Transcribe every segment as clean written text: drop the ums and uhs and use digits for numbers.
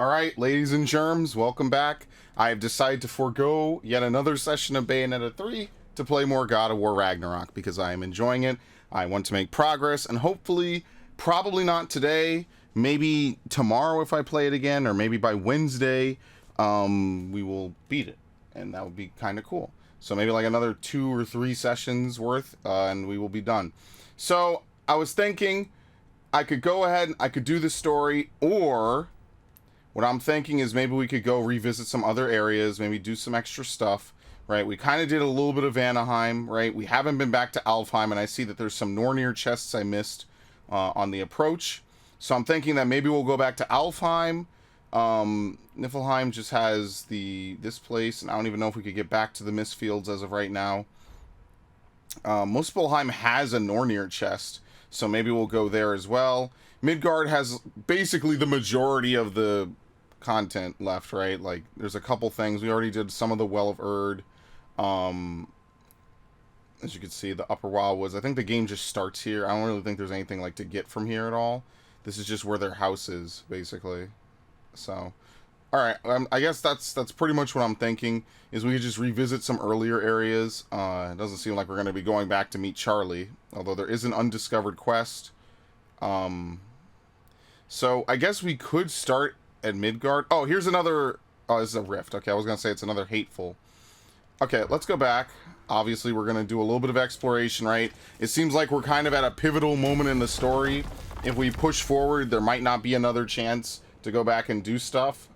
Alright, ladies and germs, welcome back. I have decided to forego yet another session of Bayonetta 3 to play more God of War Ragnarok because I am enjoying it. I want to make progress, and hopefully, probably not today, maybe tomorrow if I play it again, or maybe by Wednesday, we will beat it. And that would be kind of cool. So maybe like another 2 or 3 sessions worth, and we will be done. So, I was thinking I could go ahead and I could do the story, or what I'm thinking is maybe we could go revisit some other areas, maybe do some extra stuff, right? We kind of did a little bit of Vanaheim, right? We haven't been back to Alfheim, and I see that there's some Nornir chests I missed on the approach. So I'm thinking that maybe we'll go back to Alfheim. Niflheim just has this place, and I don't even know if we could get back to the Mistfields as of right now. Muspelheim has a Nornir chest, so maybe we'll go there as well. Midgard has basically the majority of the content left, right? Like, there's a couple things. We already did some of the Well of Erd. As you can see, the Upper Wildwoods. I think the game just starts here. I don't really think there's anything, like, to get from here at all. This is just where their house is, basically. So, alright. I guess that's pretty much what I'm thinking, is we could just revisit some earlier areas. It doesn't seem like we're going to be going back to meet Charlie, although there is an undiscovered quest. So, I guess we could start at Midgard. Oh, here's another... Oh, this is a rift. Okay, I was going to say it's another hateful. Okay, let's go back. Obviously, we're going to do a little bit of exploration, right? It seems like we're kind of at a pivotal moment in the story. If we push forward, there might not be another chance to go back and do stuff.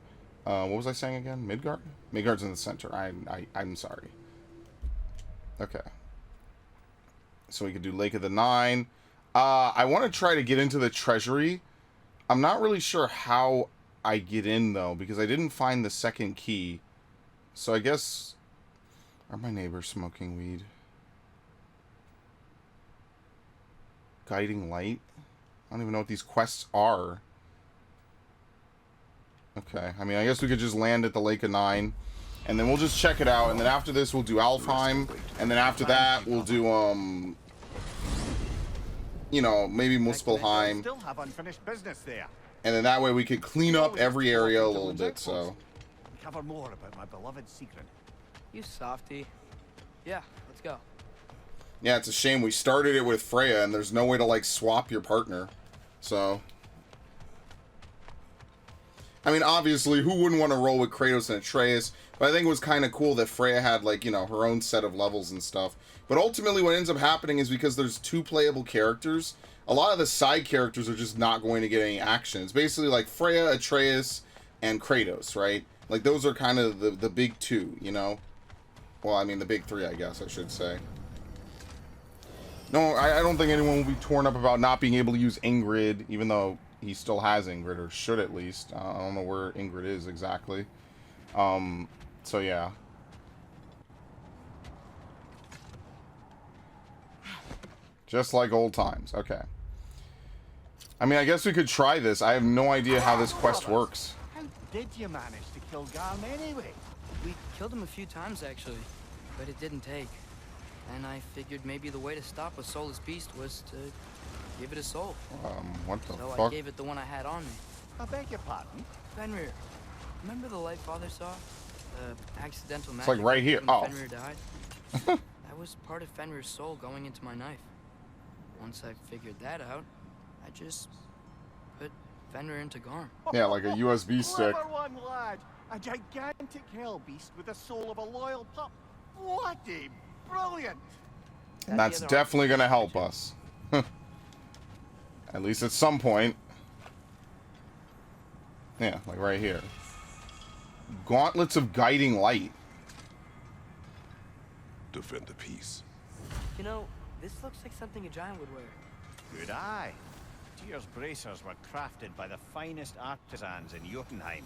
What was I saying again? Midgard? Midgard's in the center. I'm sorry. Okay. So we could do Lake of the Nine. I want to try to get into the treasury. I'm not really sure how I get in, though, because I didn't find the second key. So I guess... Are my neighbors smoking weed? Guiding light? I don't even know what these quests are. Okay, I mean, I guess we could just land at the Lake of Nine, and then we'll just check it out, and then after this we'll do Alfheim, and then after that we'll do, you know, maybe Muspelheim. Still have unfinished business there. And then that way we could clean up every area a little bit, so. Cover more about my beloved secret. You softy. Yeah, let's go. Yeah, it's a shame we started it with Freya, and there's no way to, like, swap your partner. So. I mean, obviously, who wouldn't want to roll with Kratos and Atreus? But I think it was kind of cool that Freya had, like, you know, her own set of levels and stuff. But ultimately, what ends up happening is because there's 2 playable characters, a lot of the side characters are just not going to get any action. It's basically like Freya, Atreus, and Kratos, right? Like, those are kind of the big 2, you know? Well, I mean, the big 3, I guess I should say. No, I don't think anyone will be torn up about not being able to use Ingrid, even though he still has Ingrid, or should at least. I don't know where Ingrid is exactly. So yeah. Just like old times. Okay. I mean, I guess we could try this. I have no idea how this quest works. How did you manage to kill Garm anyway? We killed him a few times, actually, but it didn't take. And I figured maybe the way to stop a soulless beast was to give it a soul. What the fuck? So I gave it the one I had on me. I beg your pardon? Fenrir. Remember the light Father saw? The accidental magic. It's like right here. When Oh. Fenrir died? That was part of Fenrir's soul going into my knife. Once I figured that out, I just put Fenrir into Garm. Yeah, like a USB stick. Clever one, lad. A gigantic hell beast with the soul of a loyal pup. What a brilliant! And that's definitely going to help us. At least at some point. Yeah, like right here. Gauntlets of Guiding Light. Defend the peace. You know, this looks like something a giant would wear. Good eye. Tyr's bracers were crafted by the finest artisans in Jotunheim.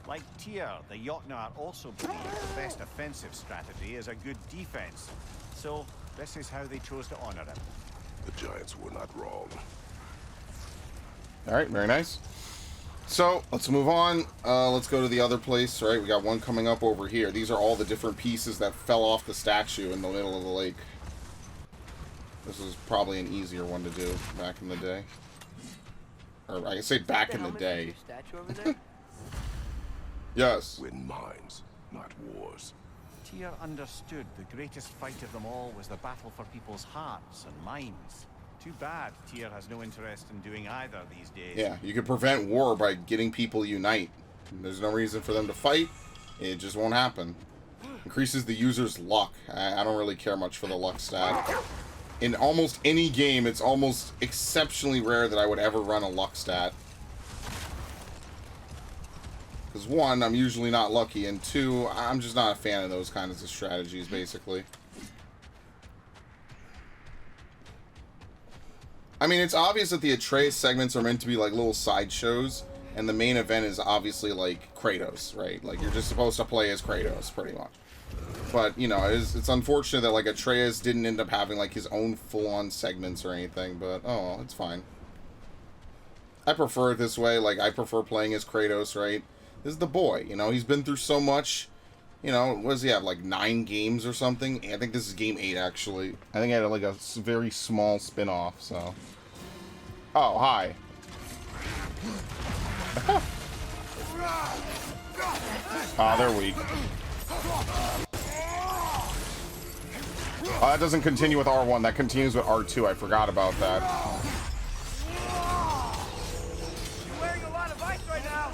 Like Tyr, the Jotnar also believe the best offensive strategy is a good defense. So, this is how they chose to honor him. The giants were not wrong. Alright, very nice. So, let's move on. Let's go to the other place, right? We got one coming up over here. These are all the different pieces that fell off the statue in the middle of the lake. This is probably an easier one to do back in the day. Or I can say back in the day. Statue over there? Yes. Win minds, not wars. Tyr understood the greatest fight of them all was the battle for people's hearts and minds. Too bad Tyr has no interest in doing either these days. Yeah, you can prevent war by getting people unite. There's no reason for them to fight. It just won't happen. Increases the user's luck. I don't really care much for the luck stat. In almost any game, it's almost exceptionally rare that I would ever run a luck stat. Because one, I'm usually not lucky, and two, I'm just not a fan of those kinds of strategies, basically. I mean, it's obvious that the Atreus segments are meant to be like little sideshows, and the main event is obviously like Kratos, right? Like, you're just supposed to play as Kratos, pretty much. But, you know, it's unfortunate that like Atreus didn't end up having like his own full-on segments or anything, but oh, it's fine. I prefer it this way. Like, I prefer playing as Kratos, right? This is the boy, you know, he's been through so much. You know, what does he have, like 9 games or something? I think this is game 8, actually. I think I had like a very small spin-off, so. Oh, hi. Ah, they're weak. Oh, that doesn't continue with R1, that continues with R2. I forgot about that. You're wearing a lot of ice right now.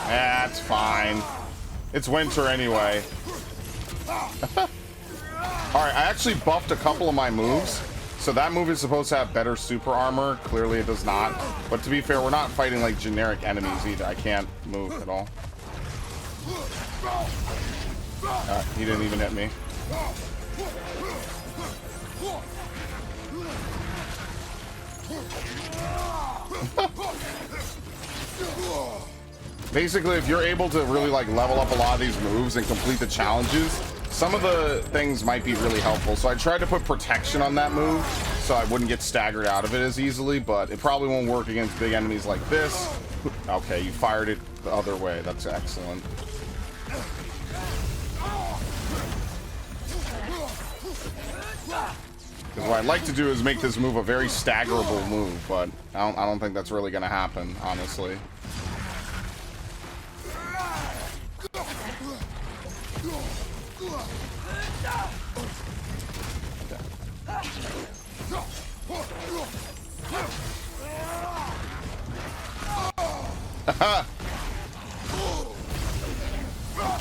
That's fine. It's winter anyway. Alright, I actually buffed a couple of my moves. So that move is supposed to have better super armor. Clearly it does not. But to be fair, we're not fighting like generic enemies either. I can't move at all. He didn't even hit me. Basically, if you're able to really like level up a lot of these moves and complete the challenges, some of the things might be really helpful. So I tried to put protection on that move so I wouldn't get staggered out of it as easily, but it probably won't work against big enemies like this. Okay, you fired it the other way. That's excellent. Because what I'd like to do is make this move a very staggerable move, but I don't think that's really going to happen, honestly.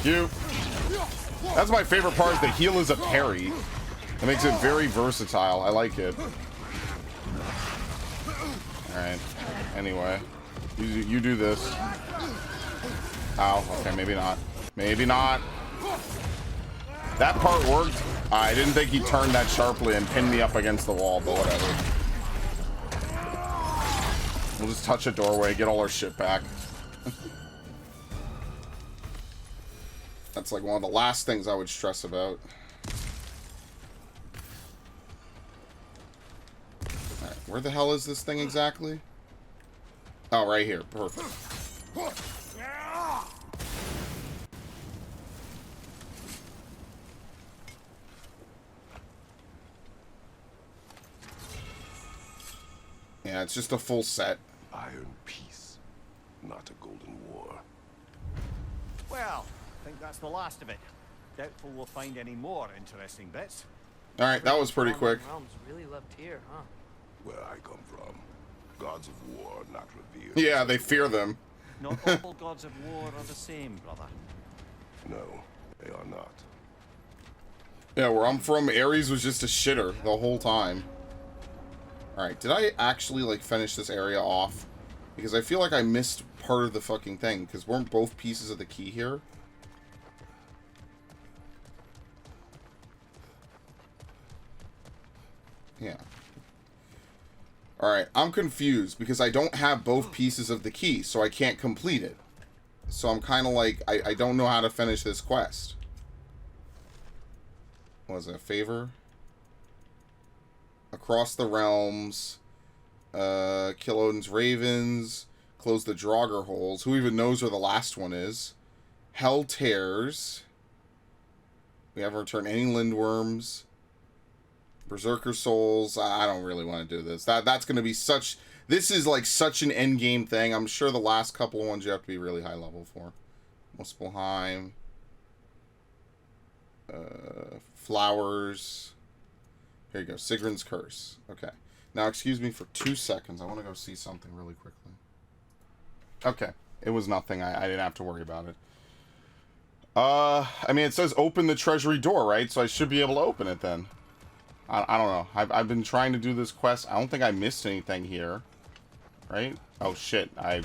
You. That's my favorite part, is the heal is a parry. It makes it very versatile. I like it. Alright. Anyway. You do this. Ow. Okay, maybe not. Maybe not. That part worked. I didn't think he turned that sharply and pinned me up against the wall, but whatever. We'll just touch a doorway, get all our shit back. That's like one of the last things I would stress about. Alright, where the hell is this thing exactly? Oh, right here. Perfect. Yeah, it's just a full set. Iron peace, not a golden war. Well, I think that's the last of it. Doubtful we'll find any more interesting bits. Alright, that was pretty quick. Realms really loved here, huh? Where I come from, gods of war are not revered. Yeah, they fear them. Not all gods of war are the same, brother. No, they are not. Yeah, where I'm from, Ares was just a shitter the whole time. Alright, did I actually, like, finish this area off? Because I feel like I missed part of the fucking thing, because weren't both pieces of the key here? Yeah. Alright, I'm confused, because I don't have both pieces of the key, so I can't complete it. So I'm kind of like, I don't know how to finish this quest. Was it a favor? Across the realms, kill Odin's ravens, close the Draugr holes. Who even knows where the last one is? Hell tears. We haven't returned any lindworms. Berserker souls. I don't really want to do this. That's going to be such. This is like such an end game thing. I'm sure the last couple of ones you have to be really high level for. Muspelheim. Flowers. Here you go. Sigrun's Curse. Okay. Now, excuse me for 2 seconds. I want to go see something really quickly. Okay. It was nothing. I didn't have to worry about it. I mean, it says open the treasury door, right? So I should be able to open it then. I don't know. I've been trying to do this quest. I don't think I missed anything here. Right? Oh, shit. I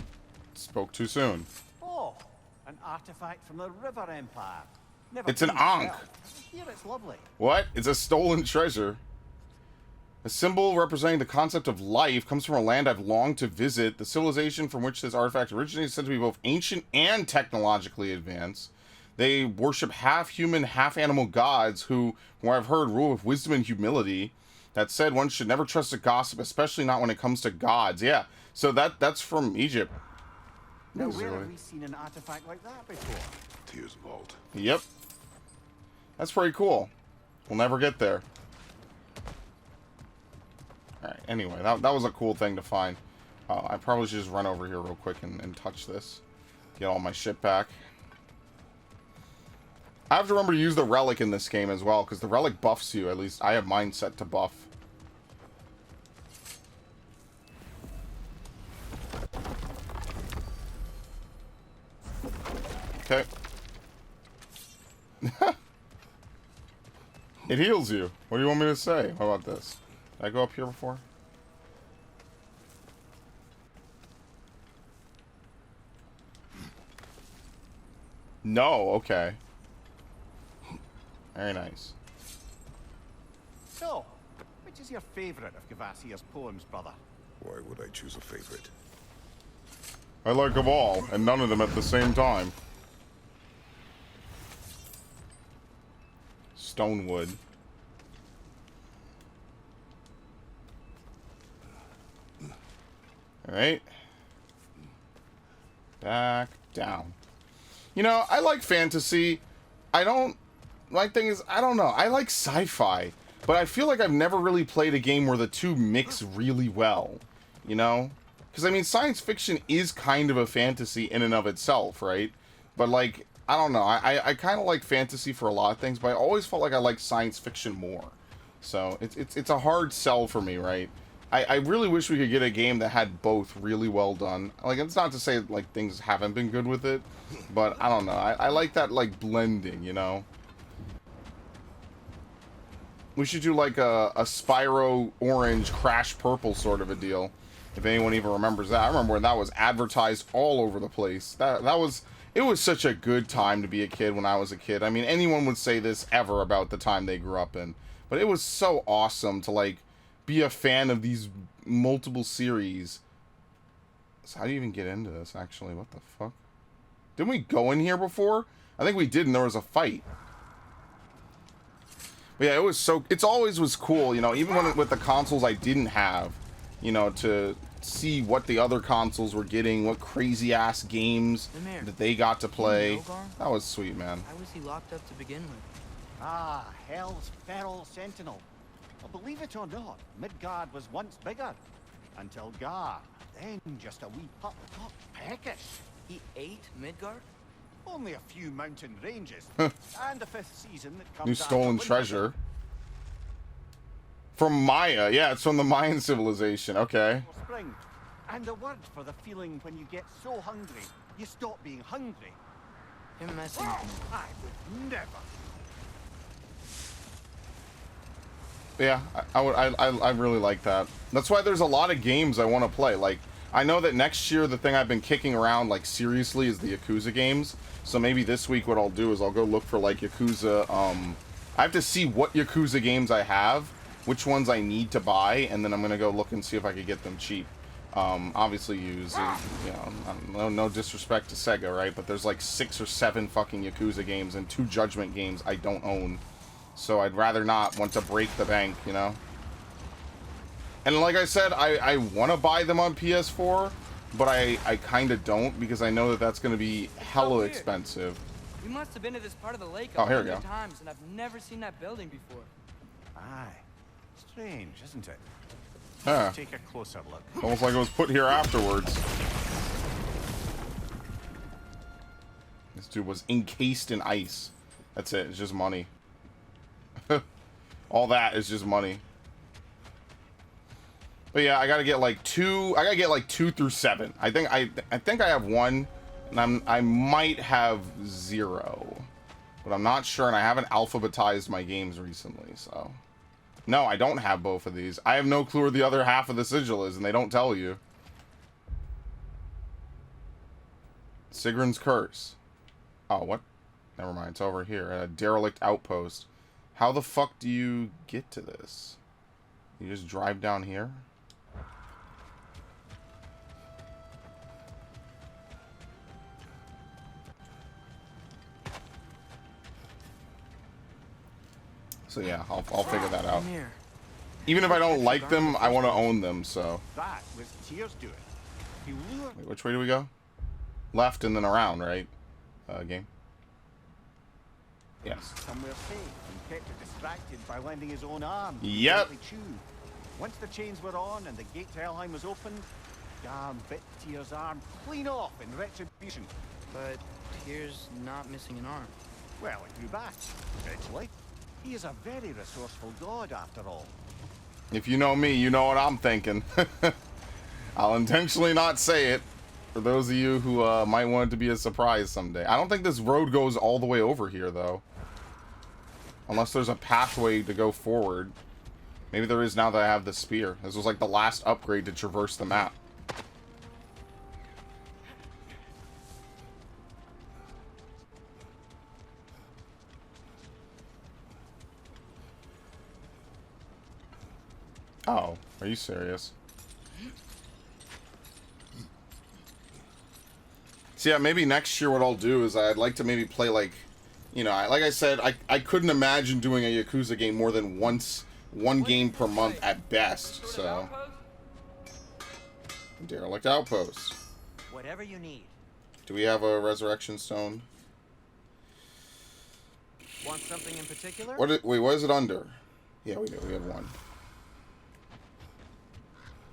spoke too soon. Oh, an artifact from the River Empire. Never It's an been Ankh. myself. Here it's lovely. What? It's a stolen treasure. A symbol representing the concept of life comes from a land I've longed to visit. The civilization from which this artifact originates is said to be both ancient and technologically advanced. They worship half-human, half-animal gods who I've heard, rule with wisdom and humility. That said, one should never trust a gossip, especially not when it comes to gods. Yeah, so that's from Egypt. Now, where have we seen an artifact like that before? Tyr's vault. Yep. That's pretty cool. We'll never get there. Alright, anyway, that was a cool thing to find. I probably should just run over here real quick and touch this. Get all my shit back. I have to remember to use the relic in this game as well, because the relic buffs you. At least I have mine set to buff. Okay. It heals you. What do you want me to say? How about this? Did I go up here before? No, okay. Very nice. So, which is your favourite of Gavasir's poems, brother? Why would I choose a favorite? I like them all, and none of them at the same time. Stonewood. Alright. Back down. You know, I like fantasy. My thing is, I don't know. I like sci-fi. But I feel like I've never really played a game where the two mix really well. You know? Because, I mean, science fiction is kind of a fantasy in and of itself, right? But, like, I don't know. I kind of like fantasy for a lot of things, but I always felt like I liked science fiction more. So, it's a hard sell for me, right? I really wish we could get a game that had both really well done. Like, it's not to say, like, things haven't been good with it, but I don't know. I like that, like, blending, you know? We should do, like, a Spyro Orange Crash Purple sort of a deal. If anyone even remembers that. I remember when that was advertised all over the place. It was such a good time to be a kid when I was a kid. I mean, anyone would say this ever about the time they grew up in. But it was so awesome to, like, be a fan of these multiple series. So how do you even get into this, actually? What the fuck? Didn't we go in here before? I think we did, and there was a fight. But yeah, it's always was cool, you know, even when with the consoles I didn't have, you know, to see what the other consoles were getting, what crazy ass games that they got to play. That was sweet, man. Why was he locked up to begin with? Ah, Hell's Feral Sentinel. Well, believe it or not, Midgard was once bigger. Until Gar, then just a wee pup got peckish. He ate Midgard? Only a few mountain ranges. And a fifth season that comes New stolen after treasure. From Maya. Yeah, it's from the Mayan civilization. Okay. Spring. And a word for the feeling when you get so hungry, you stop being hungry. Him messing with me. I would never. Yeah, I really like that. That's why there's a lot of games I want to play. Like, I know that next year the thing I've been kicking around, like, seriously is the Yakuza games. So maybe this week what I'll do is I'll go look for, like, Yakuza, I have to see what Yakuza games I have, which ones I need to buy, and then I'm gonna go look and see if I could get them cheap. Obviously use, you know, no disrespect to Sega, right? But there's like 6 or 7 fucking Yakuza games and 2 Judgment games I don't own. So I'd rather not want to break the bank, you know? And like I said, I want to buy them on PS4, but I kind of don't, because I know that that's going to be hella expensive. We must have been to this part of the lake Oh, here we go. times, and I've never seen that building before. Aye. Strange, isn't it? Yeah. Let's take a closer look. Almost like it was put here afterwards. This dude was encased in ice. That's it. It's just money. All that is just money. But yeah, I gotta get like 2. I gotta get like 2 through 7. I think I have 1, and I might have 0, but I'm not sure. And I haven't alphabetized my games recently, so no, I don't have both of these. I have no clue where the other half of the sigil is, and they don't tell you. Sigrun's Curse. Oh, what? Never mind. It's over here. A derelict outpost. How the fuck do you get to this? You just drive down here? So yeah, I'll figure that out. Even if I don't like them, I want to own them, so. That was Tyr's doing. He lured... Wait, which way do we go? Left and then around, right? Game? Yes. Somewhere safe and kept it distracted by lending his own arm. Yep. Once the chains were on and the gate to Helheim was opened, Garm bit Tyr's arm clean off in retribution. But Tyr's not missing an arm. Well, it grew back, eventually. He is a very resourceful god, after all. If you know me, you know what I'm thinking. I'll intentionally not say it, for those of you who might want it to be a surprise someday. I don't think this road goes all the way over here, though. Unless there's a pathway to go forward. Maybe there is now that I have the spear. This was like the last upgrade to traverse the map. Oh, are you serious? So yeah, maybe next year what I'll do is I'd like to maybe play like, you know, like I said, I couldn't imagine doing a Yakuza game more than one game per month at best, so. Derelict Outpost. Whatever you need. Do we have a resurrection stone? Want something in particular? Wait, what is it under? Yeah, we do. We have one.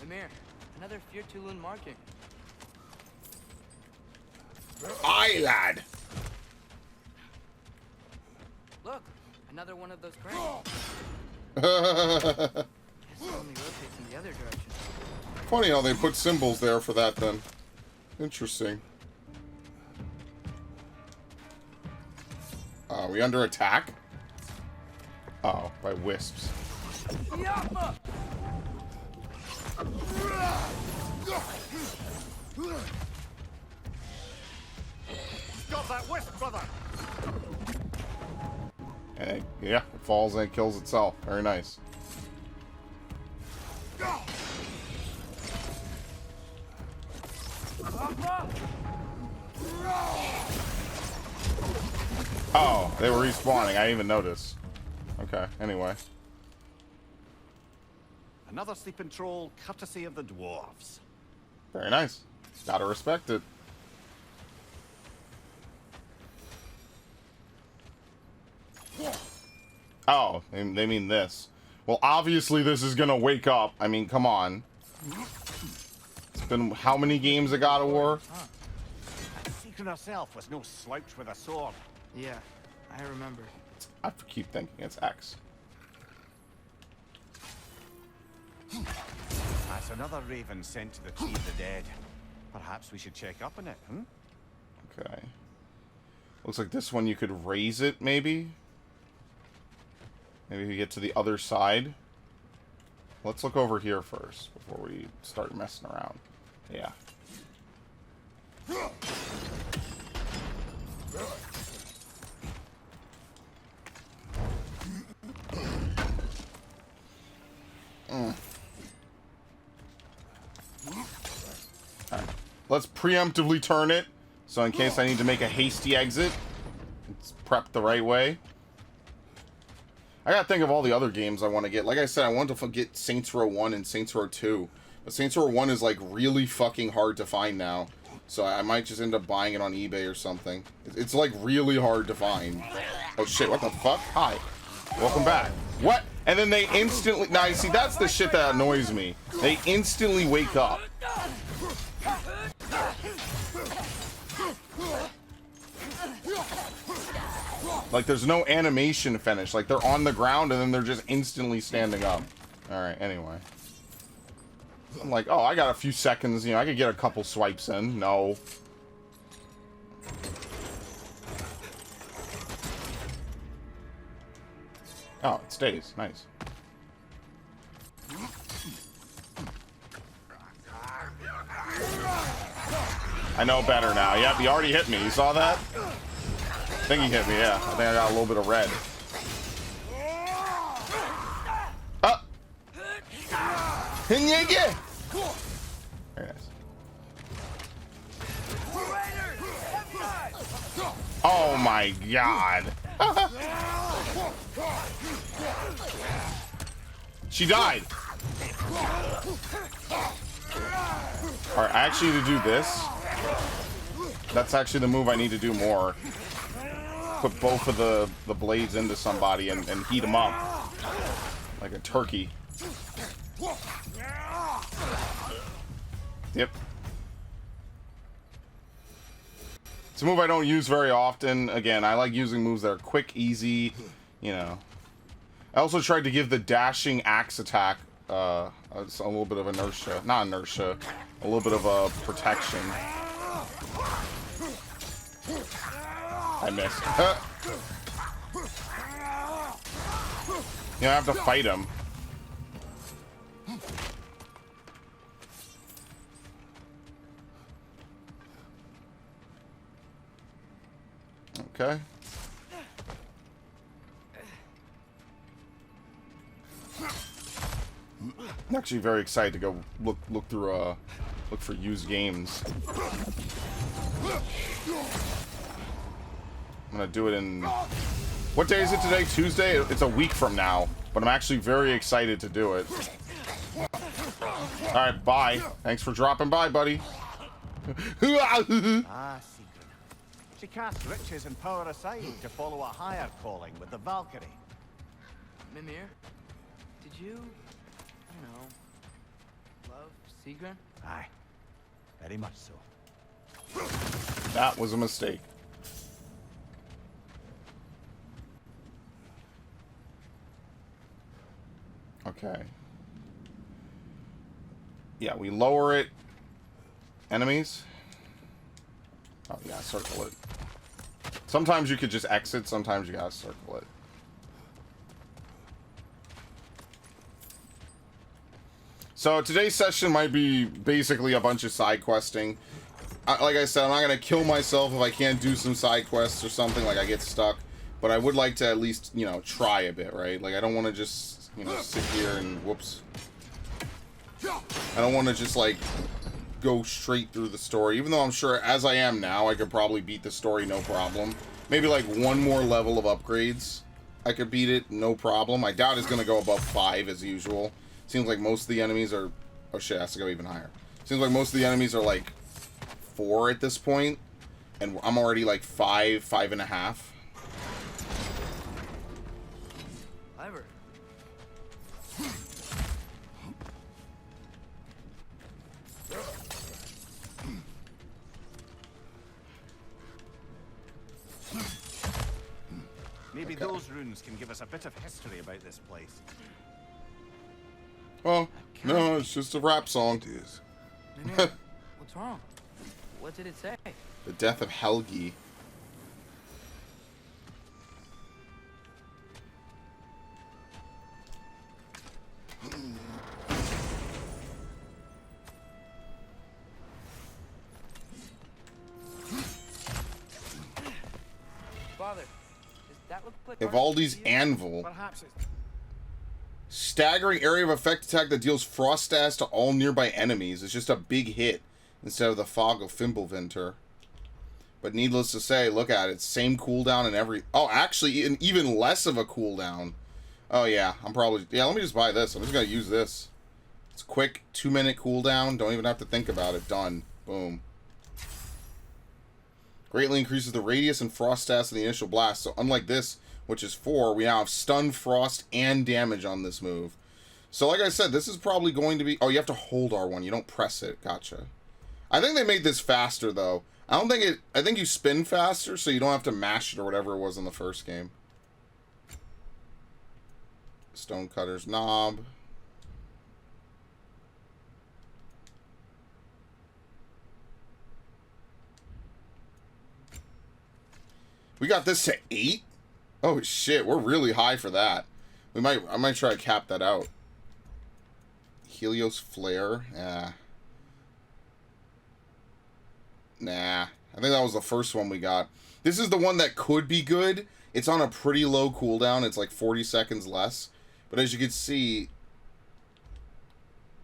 Amir, another Fyrtulun marking. Aye, lad! Look, another one of those cranes. Guess it only rotates in the other direction. Funny how they put symbols there for that then. Interesting. Are we under attack? Uh-oh, by wisps. Stop that wisp, brother! And yeah, it falls and it kills itself. Very nice. Oh, they were respawning. I didn't even notice. Okay, anyway. Another sleeping troll, courtesy of the dwarves. Very nice. Gotta respect it. Oh, they mean this. Well, obviously this is gonna wake up. I mean, come on. It's been how many games of God of War? Sigrun herself was no slouch with a sword. Yeah, I remember. I keep thinking it's X. That's another raven sent to the Tree of the Dead. Perhaps we should check up on it, hmm? Okay. Looks like this one you could raise it, maybe? Maybe we get to the other side. Let's look over here first before we start messing around. Yeah. Alright. Let's preemptively turn it, so in case I need to make a hasty exit, it's prepped the right way. I gotta think of all the other games I want to get. Like I said, I want to get Saints Row 1 and Saints Row 2. But Saints Row 1 is like really fucking hard to find now. So I might just end up buying it on eBay or something. It's like really hard to find. Oh shit, what the fuck? Hi. Welcome back. What? And then they instantly... Now, you see, that's the shit that annoys me. They instantly wake up. Like, there's no animation finish. Like, they're on the ground and then they're just instantly standing up. Alright, anyway. I'm like, oh, I got a few seconds. You know, I could get a couple swipes in. No. Oh, it stays. Nice. I know better now. Yep, he already hit me. You saw that? I think he hit me, yeah. I think I got a little bit of red. Oh! Very nice. Oh my god. She died. Alright, actually to do this, that's actually the move I need to do more. Put both of the blades into somebody and heat them up. Like a turkey. Yep. It's a move I don't use very often. Again, I like using moves that are quick, easy, you know. I also tried to give the dashing axe attack a little bit of inertia. Not inertia. A little bit of a protection. I missed. You know, I have to fight him. Okay. I'm actually very excited to go look through look for used games. I'm gonna do it in... What day is it today? Tuesday? It's a week from now, but I'm actually very excited to do it. Alright, bye. Thanks for dropping by, buddy. Ah, Sigrun. She cast riches and power aside to follow a higher calling with the Valkyrie. Mimir, did you, I don't know, love Sigrun? Aye, very much so. That was a mistake. Okay. Yeah, we lower it. Enemies. Oh, yeah, circle it. Sometimes you could just exit, sometimes you gotta circle it. So today's session might be basically a bunch of side questing. Like I said, I'm not gonna kill myself if I can't do some side quests or something, like I get stuck. But I would like to at least, you know, try a bit, right? Like I don't want to just, you know, sit here and whoops. I don't want to just like go straight through the story, even though I'm sure as I am now I could probably beat the story no problem. Maybe like one more level of upgrades I could beat it no problem. I doubt it's gonna go above 5 as usual. Seems like most of the enemies are... Oh shit, it has to go even higher. Seems like most of the enemies are like 4 at this point, and I'm already like 5, 5.5. Ivor. Maybe those runes can give us a bit of history about this place. Well, no, it's just a rap song. It is. Mimir, what's wrong? What did it say? The death of Helgi. Father, does that look like Ivaldi's Anvil. Perhaps it's... Staggering area of effect attack that deals frost stats to all nearby enemies. It's just a big hit instead of the fog of Fimbulvinter. But needless to say, look at it. Same cooldown and every... Oh, actually, even less of a cooldown. Oh, yeah. I'm probably... Yeah, let me just buy this. I'm just going to use this. It's quick, 2-minute cooldown. Don't even have to think about it. Done. Boom. Greatly increases the radius and frost stats of the initial blast. So unlike this, which is 4, we now have stun, frost, and damage on this move. So like I said, this is probably going to be... Oh, you have to hold R1. You don't press it. Gotcha. I think they made this faster, though. I don't think it... I think you spin faster, so you don't have to mash it or whatever it was in the first game. Stonecutter's knob. We got this to 8? Oh shit, we're really high for that. I might try to cap that out. Helios Flare? Nah. I think that was the first one we got. This is the one that could be good. It's on a pretty low cooldown. It's like 40 seconds less. But as you can see,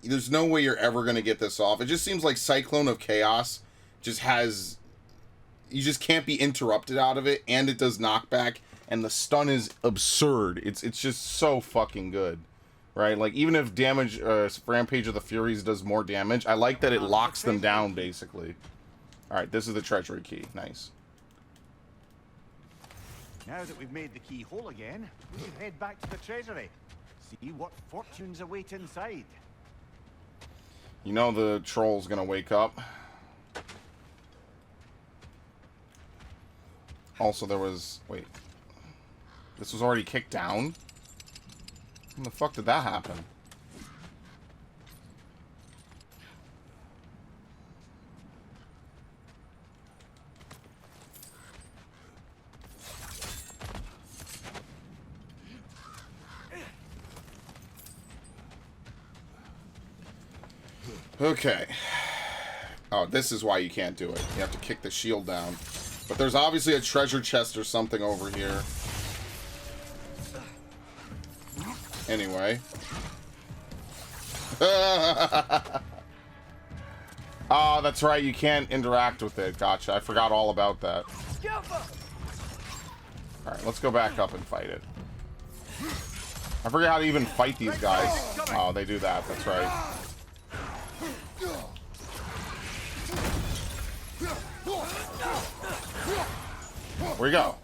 there's no way you're ever going to get this off. It just seems like Cyclone of Chaos just has... You just can't be interrupted out of it, and it does knockback, and the stun is absurd. It's just so fucking good, right? Like, even if damage, Rampage of the Furies does more damage, I like that it locks them down, basically. Alright, this is the treasury key. Nice. Now that we've made the key whole again, we can head back to the treasury. See what fortunes await inside. You know the troll's gonna wake up. Also, there was... Wait. This was already kicked down? When the fuck did that happen? Okay. Oh, this is why you can't do it. You have to kick the shield down. But there's obviously a treasure chest or something over here. Anyway. Oh, that's right. You can't interact with it. Gotcha. I forgot all about that. Alright, let's go back up and fight it. I forget how to even fight these guys. Oh, they do that. That's right. Where'd he go?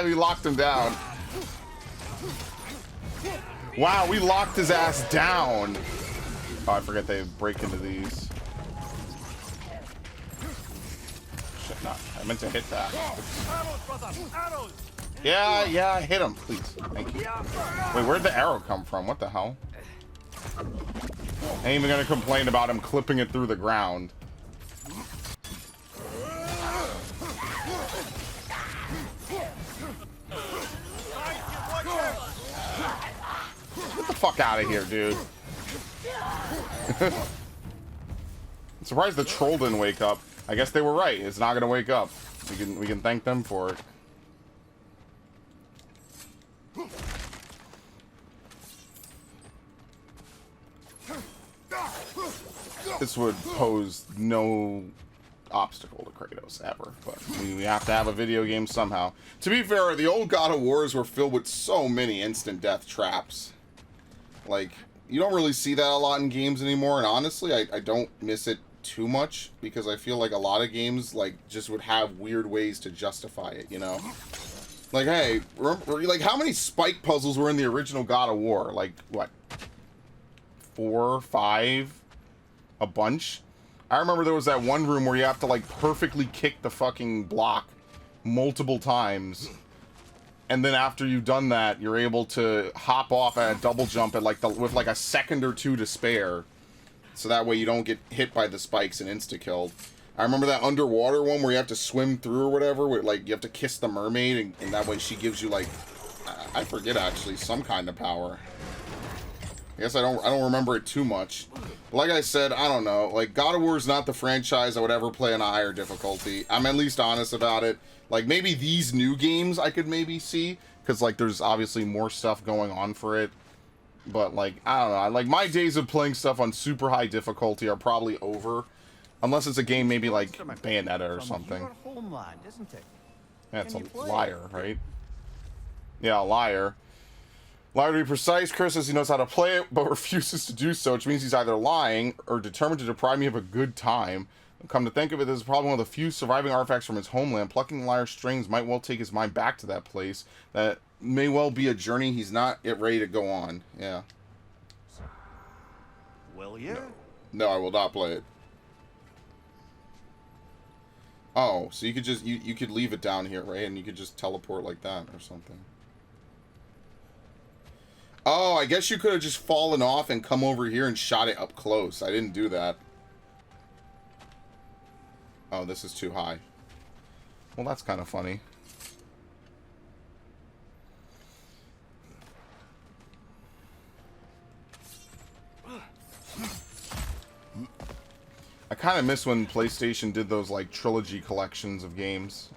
We locked him down. Wow, we locked his ass down. Oh, I forget they break into these. Shit, no, I meant to hit that. Yeah, I hit him, please. Thank you. Wait, where'd the arrow come from? What the hell? I ain't even gonna complain about him clipping it through the ground. Get the fuck out of here, dude. I'm surprised the troll didn't wake up. I guess they were right. It's not gonna wake up. We can thank them for it. This would pose no obstacle to Kratos ever, but we have to have a video game somehow. To be fair, the old God of Wars were filled with so many instant death traps. Like, you don't really see that a lot in games anymore, and honestly, I don't miss it too much, because I feel like a lot of games, like, just would have weird ways to justify it, you know? Like, hey, remember, like, how many spike puzzles were in the original God of War? Like, what? 4, 5? A bunch? I remember there was that one room where you have to, like, perfectly kick the fucking block multiple times. And then after you've done that, you're able to hop off at a double jump at, like, with, like, a second or two to spare. So that way you don't get hit by the spikes and insta-killed. I remember that underwater one where you have to swim through or whatever, where, like, you have to kiss the mermaid, and that way she gives you, like, I forget, actually, some kind of power. I guess I don't remember it too much. Like I said, I don't know. Like, God of War is not the franchise I would ever play on a higher difficulty. I'm at least honest about it. Like, maybe these new games I could maybe see, because, like, there's obviously more stuff going on for it. But, like, I don't know. Like, my days of playing stuff on super high difficulty are probably over. Unless it's a game maybe like Bayonetta or something. Homeland, isn't it? Yeah, it's a liar, right? Yeah, a liar. Liar to be precise, Chris says he knows how to play it, but refuses to do so, which means he's either lying or determined to deprive me of a good time. Come to think of it, this is probably one of the few surviving artifacts from his homeland. Plucking the liar's strings might well take his mind back to that place. That may well be a journey he's not yet ready to go on. Yeah. Will you? No, I will not play it. Oh, so you could just you could leave it down here, right? And you could just teleport like that or something. Oh, I guess you could have just fallen off and come over here and shot it up close. I didn't do that. Oh, this is too high. Well, that's kind of funny. I kind of miss when PlayStation did those, like, trilogy collections of games.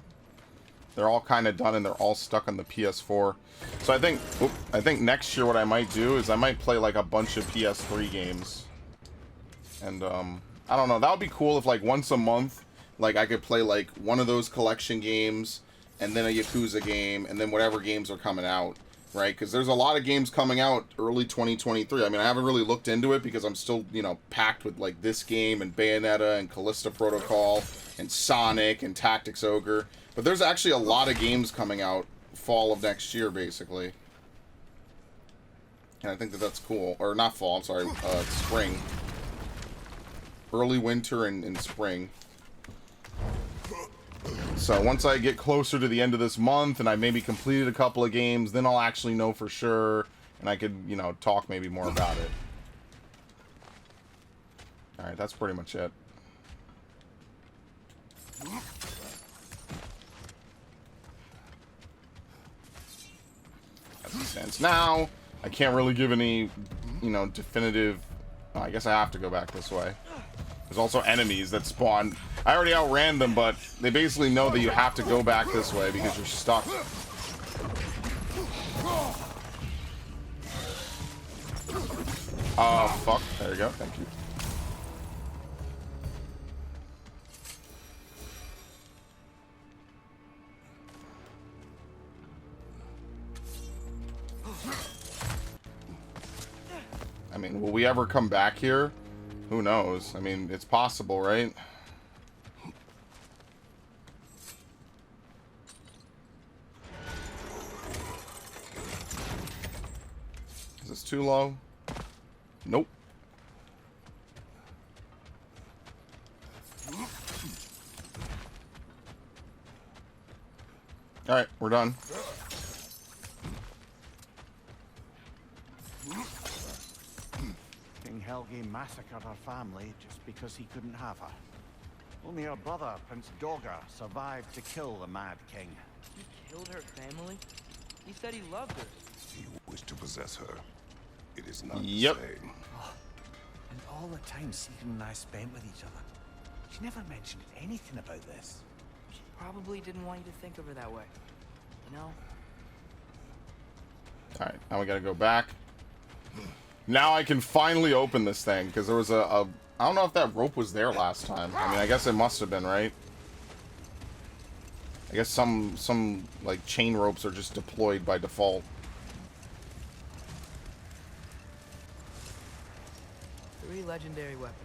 They're all kind of done and they're all stuck on the PS4. So I think next year what I might do is I might play, like, a bunch of PS3 games. And, I don't know. That would be cool if, like, once a month, like, I could play, like, one of those collection games and then a Yakuza game and then whatever games are coming out. Right, because there's a lot of games coming out early 2023. I mean, I haven't really looked into it because I'm still, you know, packed with, like, this game and Bayonetta and Callisto Protocol and Sonic and Tactics Ogre. But there's actually a lot of games coming out fall of next year, basically. And I think that that's cool. Or not fall, I'm sorry, spring. Early winter and spring. So once I get closer to the end of this month and I maybe completed a couple of games, then I'll actually know for sure and I could, you know, talk maybe more about it. Alright, that's pretty much it. As it stands now, I can't really give any, you know, definitive... Oh, I guess I have to go back this way. There's also enemies that spawn. I already outran them, but they basically know that you have to go back this way because you're stuck. Oh, fuck. There you go. Thank you. I mean, will we ever come back here? Who knows? I mean, it's possible, right? Is this too low? Nope. Alright, we're done. King Helge massacred her family just because he couldn't have her. Only her brother, Prince Dogger, survived to kill the Mad King. He killed her family? He said he loved her. He wished to possess her. It is not Yep. the same. And all the time Stephen and I spent with each other, she never mentioned anything about this. She probably didn't want you to think of her that way. You know? Alright, now we gotta go back. Now I can finally open this thing, because there was a... I don't know if that rope was there last time. I mean, I guess it must have been, right? I guess some like, chain ropes are just deployed by default. 3 legendary weapons.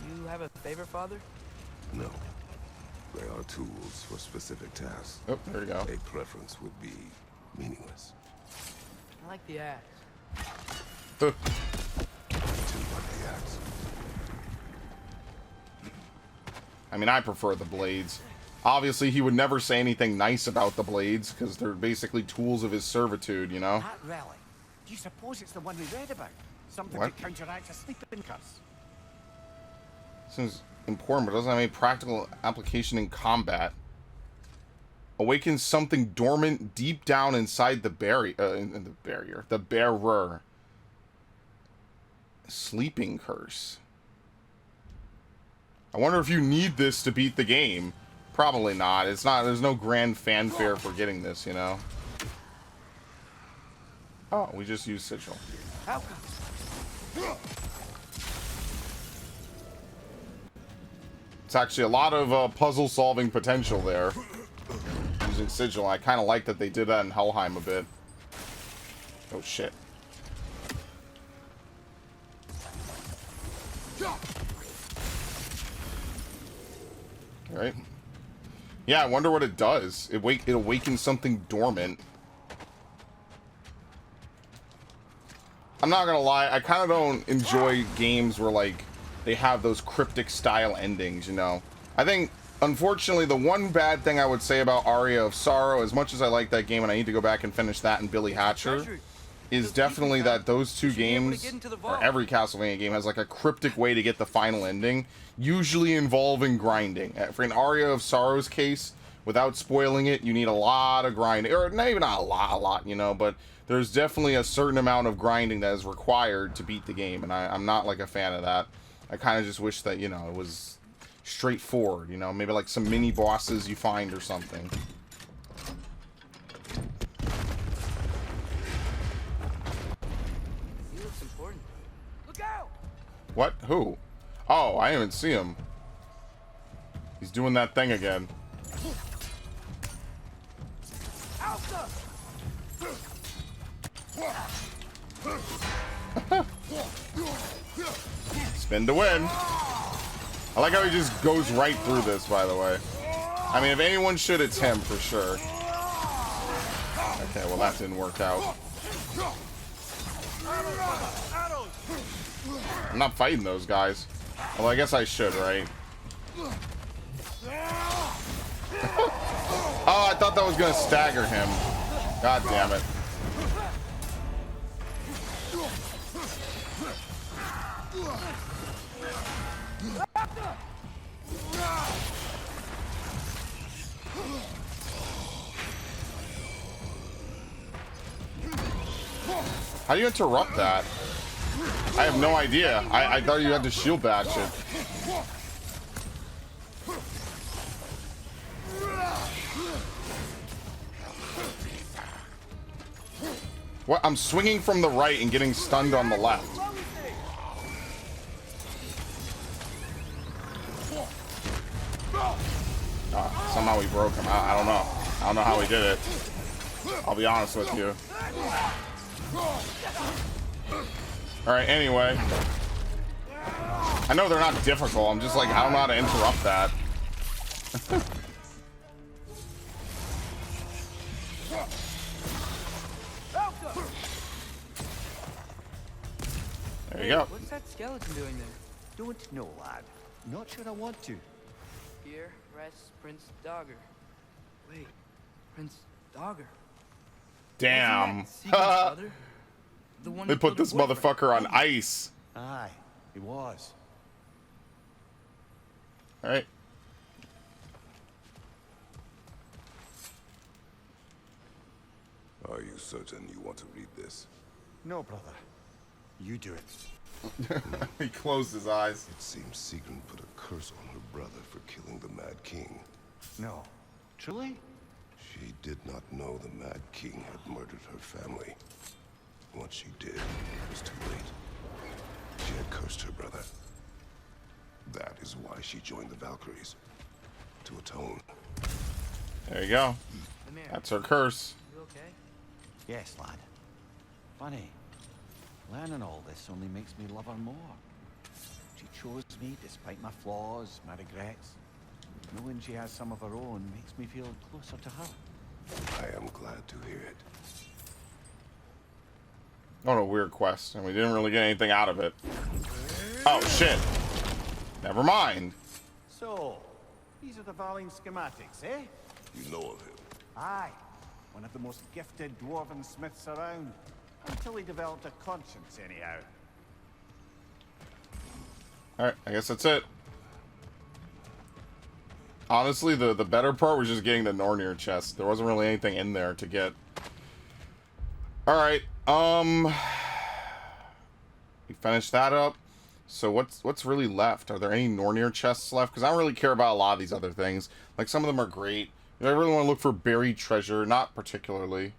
You have a favorite, Father? No. They are tools for specific tasks. Oh, there you go. A preference would be meaningless. I like the axe. Too like the axe. I mean, I prefer the blades. Obviously, he would never say anything nice about the blades, because they're basically tools of his servitude, you know? That relic, do you suppose it's the one we read about? Something What? to counteract a sleeping curse? Seems important, but doesn't have any practical application in combat. Awakens something dormant deep down inside the the bearer. Sleeping curse. I wonder if you need this to beat the game. Probably not. It's not. There's no grand fanfare for getting this, you know. Oh, we just used sigil. How? It's actually a lot of puzzle-solving potential there. Using sigil. I kind of like that they did that in Helheim a bit. Oh shit. Alright. Yeah, I wonder what it does. It awakens something dormant. I'm not gonna lie, I kind of don't enjoy games where, like, they have those cryptic style endings, you know? I think Unfortunately, the one bad thing I would say about Aria of Sorrow, as much as I like that game and I need to go back and finish that and Billy Hatcher, is definitely that those two games, or every Castlevania game, has like a cryptic way to get the final ending, usually involving grinding. For an Aria of Sorrow's case, without spoiling it, you need a lot of grinding, or not even a lot, you know, but there's definitely a certain amount of grinding that is required to beat the game, and I'm not like a fan of that. I kind of just wish that, you know, it was straightforward, you know, maybe like some mini bosses you find or something. He looks important. Look out! What? Who? Oh, I didn't even see him. He's doing that thing again. Spin to win. I like how he just goes right through this, by the way. I mean, if anyone should, it's him for sure. Okay, well that didn't work out. I'm not fighting those guys. Well, I guess I should, right? Oh, I thought that was gonna stagger him. God damn it. How do you interrupt that? I have no idea. I thought you had to shield bash it. What? I'm swinging from the right and getting stunned on the left. Somehow we broke him. I don't know. I don't know how we did it. I'll be honest with you. Alright, anyway. I know they're not difficult. I'm just like, I don't know how to interrupt that. There you go. What's that skeleton doing there? Don't know, lad. Not sure I want to. Here rests Prince Dogger. Wait, Prince Dogger. Damn. Wasn't that Sigurd's brother? The one They who put killed this her boyfriend. motherfucker on ice. Aye, he was. Alright. Are you certain you want to read this? No, brother. You do it. He closed his eyes. It seems Sigrun put a curse on her brother for killing the Mad King. No. Truly? She did not know the Mad King had murdered her family. Once she did, it was too late. She had cursed her brother. That is why she joined the Valkyries. To atone. There you go. Come here. That's her curse. You okay? Yes, lad. Funny. Learning all this only makes me love her more. She chose me despite my flaws, my regrets. Knowing she has some of her own makes me feel closer to her. I am glad to hear it. Oh, a weird quest, and we didn't really get anything out of it. Oh, shit. Never mind. So, these are the Valine schematics, eh? You know of him. Aye. One of the most gifted dwarven smiths around. Until he developed a conscience, anyhow. Alright, I guess that's it. Honestly, the better part was just getting the Nornir chest. There wasn't really anything in there to get. Alright, we finished that up. So what's really left? Are there any Nornir chests left? Because I don't really care about a lot of these other things. Like, some of them are great. I really want to look for buried treasure. Not particularly.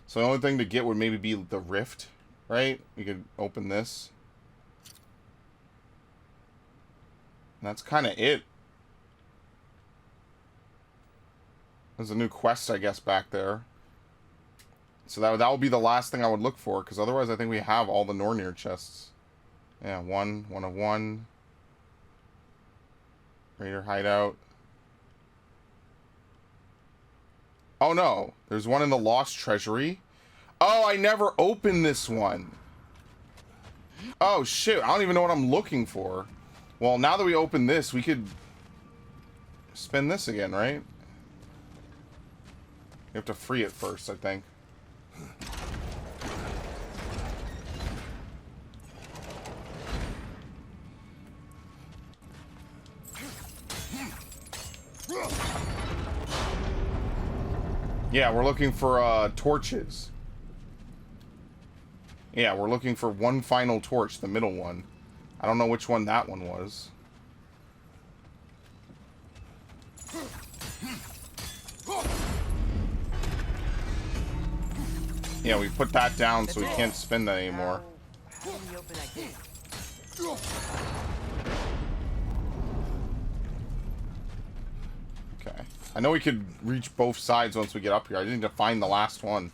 So the only thing to get would maybe be the rift, right? You could open this. And that's kind of it. There's a new quest, I guess, back there. So that would be the last thing I would look for, because otherwise I think we have all the Nornir chests. Yeah, one of one. Raider hideout. Oh no, there's one in the Lost Treasury. Oh, I never opened this one. Oh shit, I don't even know what I'm looking for. Well, now that we open this, we could spin this again, right? You have to free it first, I think. Yeah, we're looking for torches. Yeah, we're looking for one final torch, the middle one. I don't know which one that one was. Yeah, we put that down so we can't spin that anymore. How do we open that gate? Okay. I know we could reach both sides once we get up here. I just need to find the last one.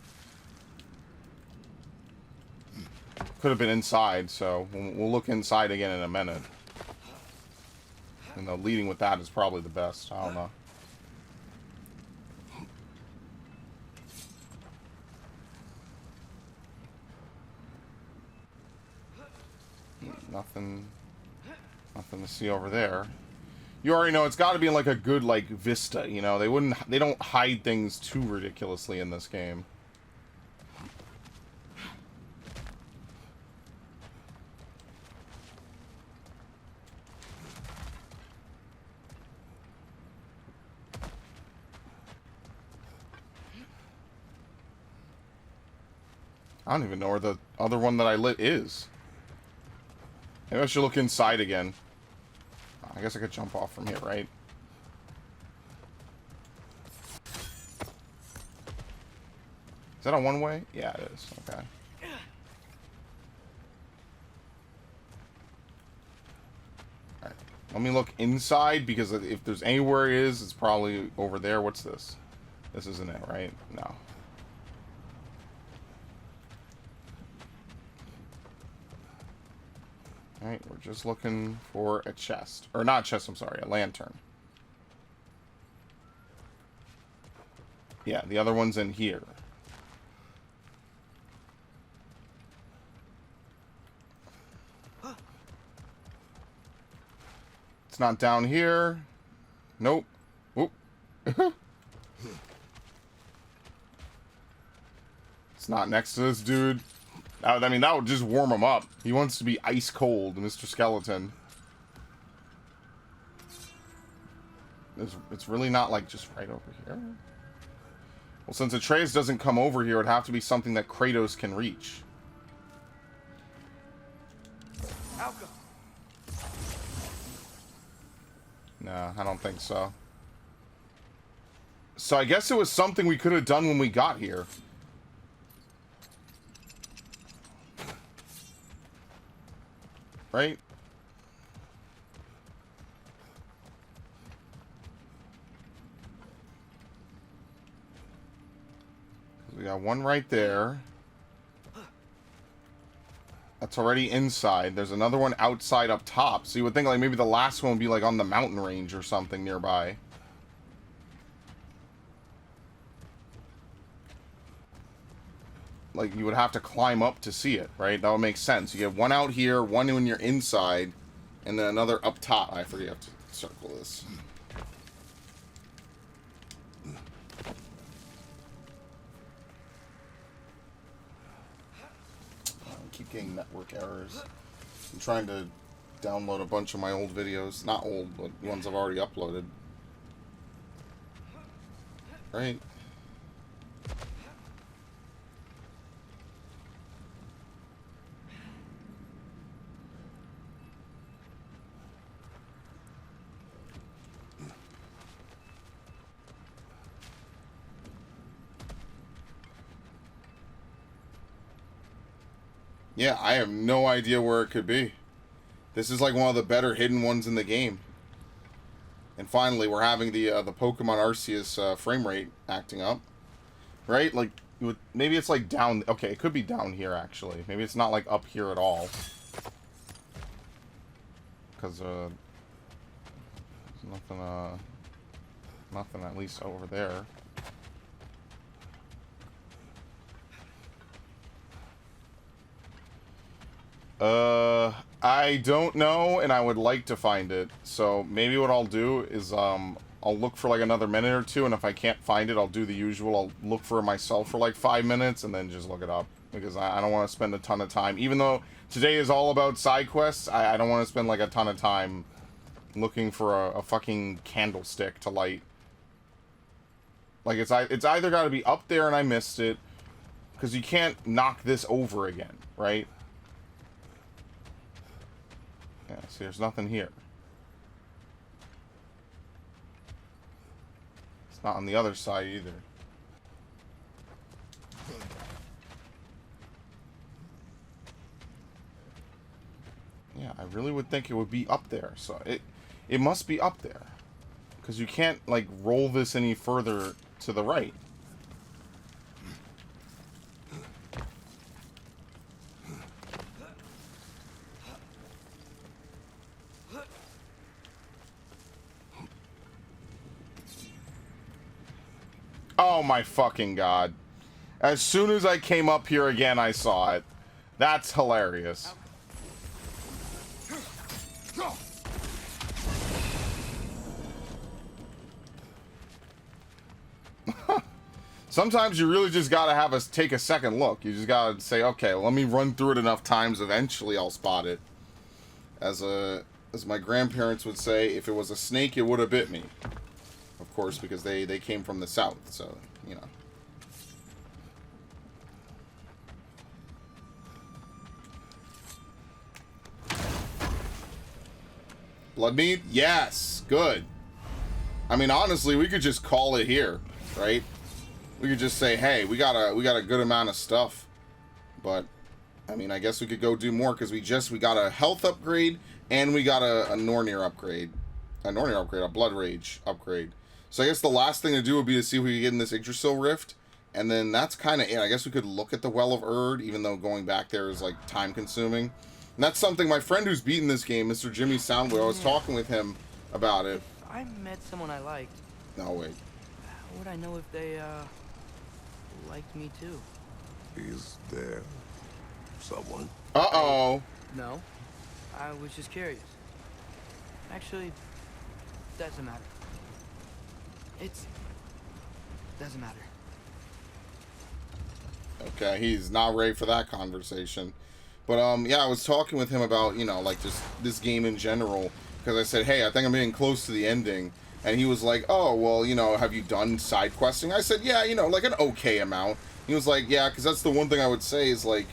Could have been inside, so we'll look inside again in a minute. And the leading with that is probably the best. I don't know. Nothing to see over there. You already know it's got to be in like a good like vista, you know. They don't hide things too ridiculously in this game. I don't even know where the other one that I lit is. Maybe I should look inside again. I guess I could jump off from here, right? Is that a one-way? Yeah, it is. Okay. Alright. Let me look inside, because if there's anywhere it is, it's probably over there. What's this? This isn't it, right? No. Alright, we're just looking for a chest. Or not a chest, I'm sorry, a lantern. Yeah, the other one's in here. It's not down here. Nope. Whoop. It's not next to this dude. I mean, that would just warm him up. He wants to be ice cold, Mr. Skeleton. It's really not, like, just right over here. Well, since Atreus doesn't come over here, it would have to be something that Kratos can reach. No, I don't think so. So I guess it was something we could have done when we got here. Right? We got one right there. That's already inside. There's another one outside up top. So you would think like maybe the last one would be like on the mountain range or something nearby. Like you would have to climb up to see it, right? That would make sense. You get one out here, one when you're inside, and then another up top. I forget, I have to circle this. I keep getting network errors. I'm trying to download a bunch of my old videos. Not old, but ones I've already uploaded. Right? Yeah, I have no idea where it could be. This is like one of the better hidden ones in the game. And finally, we're having the Pokemon Arceus frame rate acting up. Right? Like, maybe it's like down... Okay, it could be down here, actually. Maybe it's not like up here at all. Because, there's nothing at least over there. I don't know, and I would like to find it. So maybe what I'll do is I'll I'll look for like another minute or two, and if I can't find it, I'll do the usual. I'll look for it myself for like 5 minutes, and then just look it up. Because I don't want to spend a ton of time. Even though today is all about side quests, I don't want to spend like a ton of time looking for a fucking candlestick to light. Like, it's either got to be up there and I missed it, because you can't knock this over again, right? Yeah, see, there's nothing here. It's not on the other side either. Yeah, I really would think it would be up there. So it must be up there. Because you can't, like, roll this any further to the right. Oh my fucking god. As soon as I came up here again, I saw it. That's hilarious. Sometimes you really just gotta take a second look. You just gotta say, okay, let me run through it enough times. Eventually, I'll spot it. As my grandparents would say, if it was a snake, it would have bit me. Of course, because they came from the south, so you know. Blood mead? Yes, good. I mean, honestly, we could just call it here, right? We could just say, hey, we got a good amount of stuff. But I mean, I guess we could go do more because we got a health upgrade and we got a Nornir upgrade. A Blood Rage upgrade. So I guess the last thing to do would be to see if we can get in this Yggdrasil Rift. And then that's kind of it. I guess we could look at the Well of Erd, even though going back there is like time consuming. And that's something my friend who's beaten this game, Mr. Jimmy Soundway, I was talking with him about it. If I met someone I liked, No, wait. how would I know if they liked me too? Is there someone? Uh-oh. No, I was just curious. Actually, doesn't matter. Doesn't matter. Okay, he's not ready for that conversation. But, yeah, I was talking with him about, you know, like, just this game in general. Because I said, hey, I think I'm getting close to the ending. And he was like, oh, well, you know, have you done side questing? I said, yeah, you know, like an okay amount. He was like, yeah, because that's the one thing I would say is, like,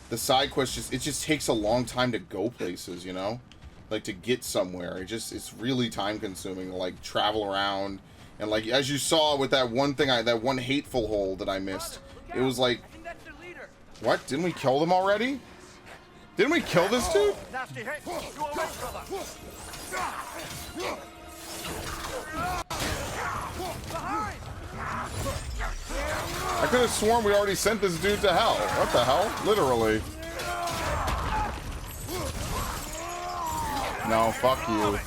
the side quest, it just takes a long time to go places, you know? Like, to get somewhere. It's really time consuming to, like, travel around. And, like, as you saw with that one thing, that one hateful hole that I missed, it was like, what? Didn't we kill them already? Didn't we kill this dude? Nasty hit! Go away, brother! Behind! I could have sworn we already sent this dude to hell. What the hell? Literally. No, fuck you.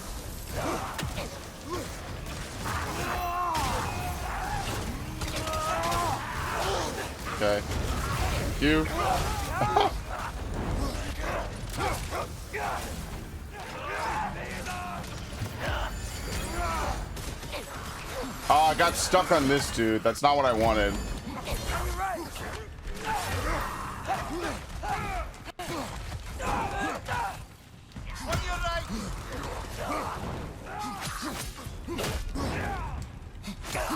Okay. Thank you. Oh, I got stuck on this dude. That's not what I wanted.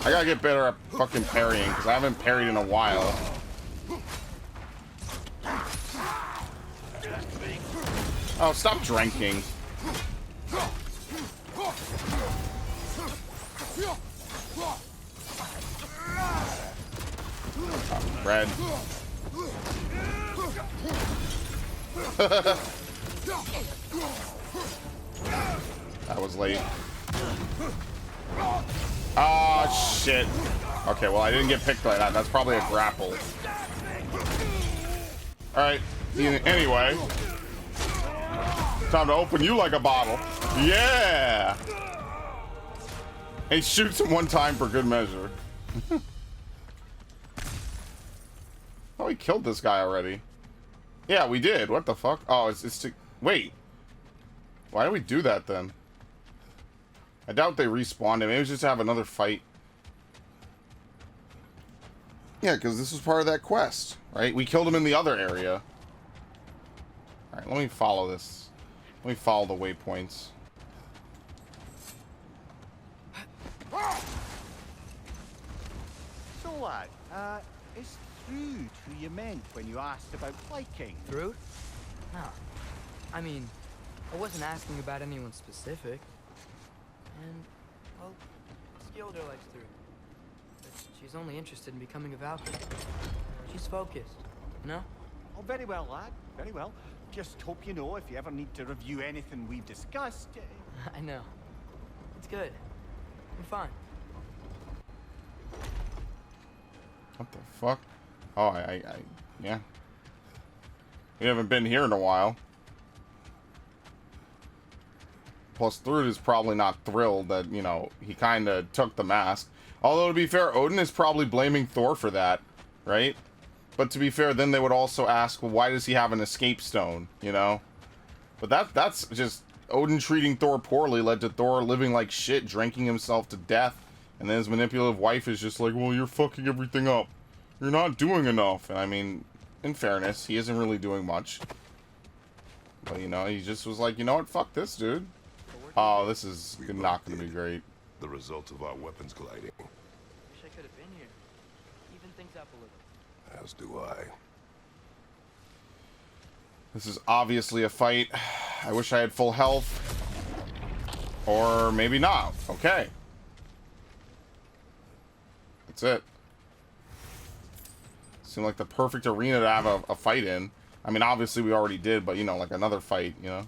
I gotta get better at fucking parrying because I haven't parried in a while. Oh, stop drinking. Oh, red. That was late. Ah, shit. Okay, well, I didn't get picked by that. That's probably a grapple. Alright. Anyway. Time to open you like a bottle. Yeah! He shoots him one time for good measure. Oh, we killed this guy already. Yeah, we did. What the fuck? Oh, it's to... Wait. Why did we do that then? I doubt they respawned him. Maybe it was just to have another fight. Yeah, because this was part of that quest, right? We killed him in the other area. Alright, let me follow this. Let me follow the waypoints. So, lad, is Thrude who you meant when you asked about Viking? Through? No. I mean, I wasn't asking about anyone specific. And, well, Skilder likes Through. But she's only interested in becoming a Valkyrie. She's focused, you know? Oh, very well, lad. Very well. Just hope you know if you ever need to review anything we've discussed. I know. It's good. I'm fine. What the fuck? Oh, yeah. We haven't been here in a while. Plus, Thrud is probably not thrilled that, you know, he kind of took the mask. Although, to be fair, Odin is probably blaming Thor for that, right? But to be fair, then they would also ask, well, why does he have an escape stone, you know? But that's just... Odin treating Thor poorly led to Thor living like shit, drinking himself to death. And then his manipulative wife is just like, well, you're fucking everything up. You're not doing enough. And I mean, in fairness, he isn't really doing much. But, you know, he just was like, you know what? Fuck this, dude. Oh, this is not going to be great. The result of our weapons colliding. Wish I could have been here. Even things up a little. As do I. This is obviously a fight. I wish I had full health. Or maybe not. Okay. That's it. Seemed like the perfect arena to have a fight in. I mean, obviously we already did, but, you know, like another fight, you know?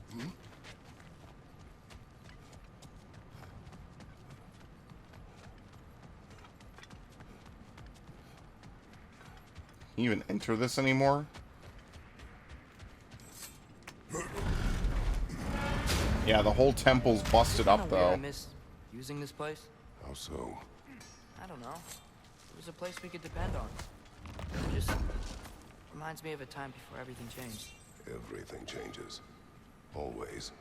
Can you even enter this anymore? Yeah, the whole temple's busted up, though. I miss using this place. How so? I don't know. It was a place we could depend on. It just reminds me of a time before everything changed. Everything changes. Always.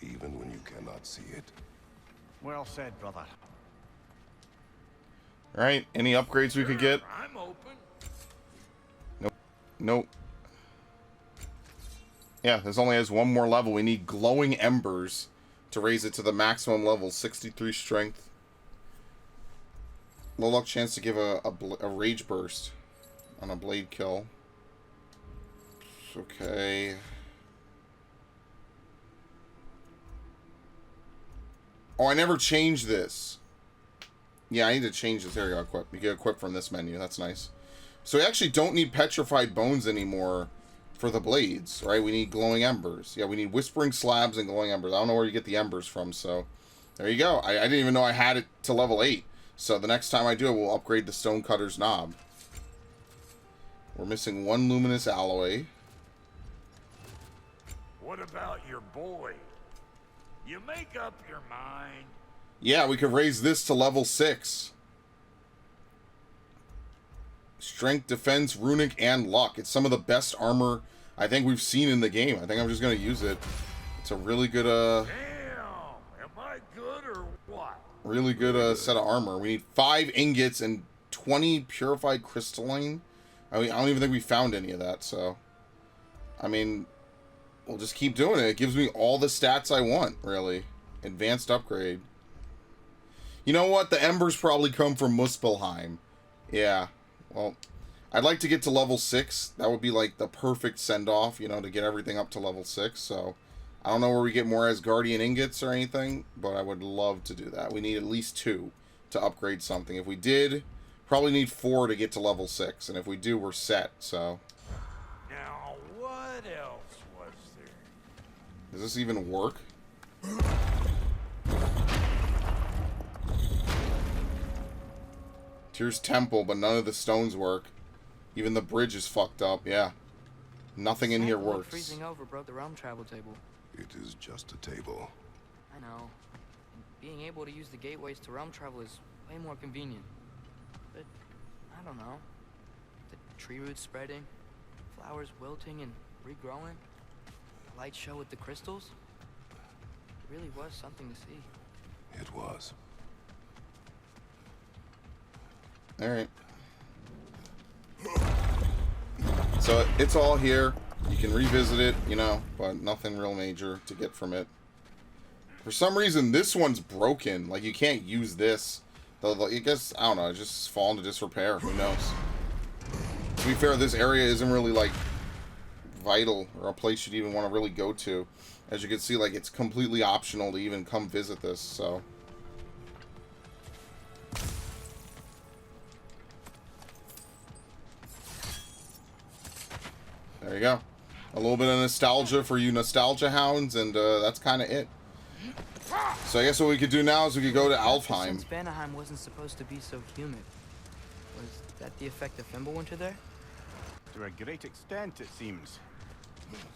Even when you cannot see it. Well said, brother. Alright, any upgrades we could get? I'm open. Nope. Nope. Yeah, this only has one more level. We need glowing embers to raise it to the maximum level. 63 strength. Low luck chance to give a rage burst on a blade kill. Okay. Oh, I never changed this. Yeah, I need to change this. There we go, equip. You get equip from this menu. That's nice. So we actually don't need petrified bones anymore for the blades, right? We need glowing embers. Yeah, we need whispering slabs and glowing embers. I don't know where you get the embers from, so there you go. I didn't even know I had it to level 8. So the next time I do it, we'll upgrade the Stonecutter's knob. We're missing 1 luminous alloy. What about your boy? You make up your mind. Yeah, we could raise this to level 6. Strength, defense, runic, and luck. It's some of the best armor I think we've seen in the game. I think I'm just going to use it. It's a really good, Damn, am I good or what? really good set of armor. We need 5 ingots and 20 purified crystalline. I mean, I don't even think we found any of that, so... I mean, we'll just keep doing it. It gives me all the stats I want, really. Advanced upgrade. You know what? The embers probably come from Muspelheim. Yeah. Well, I'd like to get to level 6. That would be like the perfect send-off, you know, to get everything up to level 6. So, I don't know where we get more Asgardian ingots or anything, but I would love to do that. We need at least 2 to upgrade something. If we did, probably need 4 to get to level 6. And if we do, we're set, so... Now, what else was there? Does this even work? Here's Temple, but none of the stones work. Even the bridge is fucked up, yeah. Nothing in here Cycle of works. Freezing over broke the realm travel table. It is just a table. I know. And being able to use the gateways to realm travel is way more convenient. But, I don't know. The tree roots spreading, flowers wilting and regrowing, the light show with the crystals. It really was something to see. It was. All right. So it's all here. You can revisit it, you know, but nothing real major to get from it. For some reason, this one's broken. Like, you can't use this. I guess, I don't know, it's just fallen to disrepair. Who knows? To be fair, this area isn't really, like, vital or a place you'd even want to really go to. As you can see, like, it's completely optional to even come visit this, so... There you go. A little bit of nostalgia for you nostalgia hounds, and that's kind of it. So I guess what we could do now is we could go to Alfheim. Since Vanaheim wasn't supposed to be so humid, was that the effect of Fimbulwinter there? To a great extent, it seems.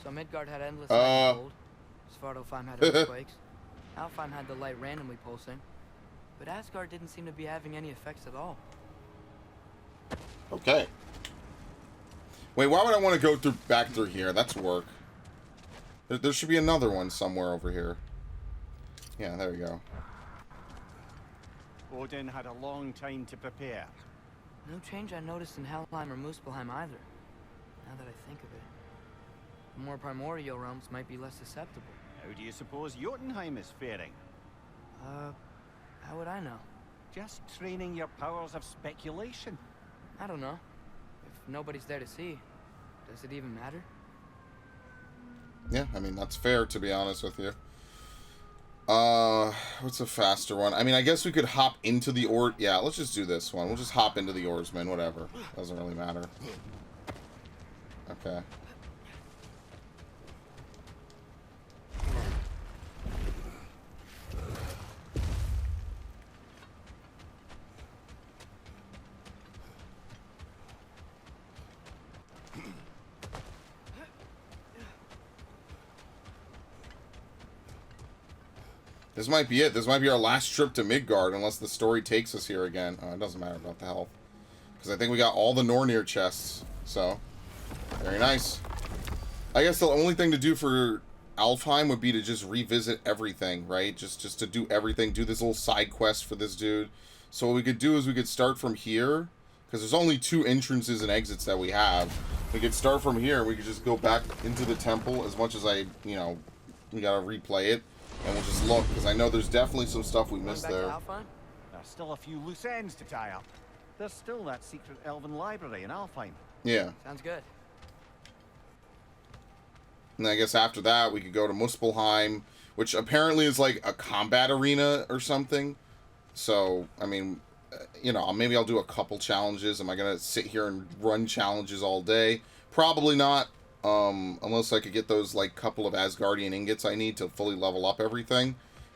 So Midgard had endless light and cold. Svartalfheim had earthquakes. Alfheim had the light randomly pulsing. But Asgard didn't seem to be having any effects at all. Okay. Wait, why would I want to go back through here? That's work. There should be another one somewhere over here. Yeah, there we go. Odin had a long time to prepare. No change I noticed in Helheim or Muspelheim either, now that I think of it. The more primordial realms might be less susceptible. How do you suppose Jotunheim is faring? How would I know? Just training your powers of speculation. I don't know. If nobody's there to see, does it even matter? Yeah, I mean, that's fair, to be honest with you. What's a faster one? I mean, I guess we could hop into the Yeah, let's just do this one. We'll just hop into the oarsman, whatever. Doesn't really matter. Okay. This might be it. This might be our last trip to Midgard, unless the story takes us here again. It doesn't matter about the health. Because I think we got all the Nornir chests. So, very nice. I guess the only thing to do for Alfheim would be to just revisit everything, right? Just to do everything. Do this little side quest for this dude. So what we could do is we could start from here. Because there's only 2 entrances and exits that we have. We could start from here. We could just go back into the temple as much as we gotta replay it. And we'll just look, because I know there's definitely some stuff we missed there. There's still a few loose ends to tie up. There's still that secret elven library in Alfheim. Yeah. Sounds good. And I guess after that, we could go to Muspelheim, which apparently is like a combat arena or something. So, I mean, maybe I'll do a couple challenges. Am I going to sit here and run challenges all day? Probably not. Unless I could get those, like, couple of Asgardian ingots I need to fully level up everything.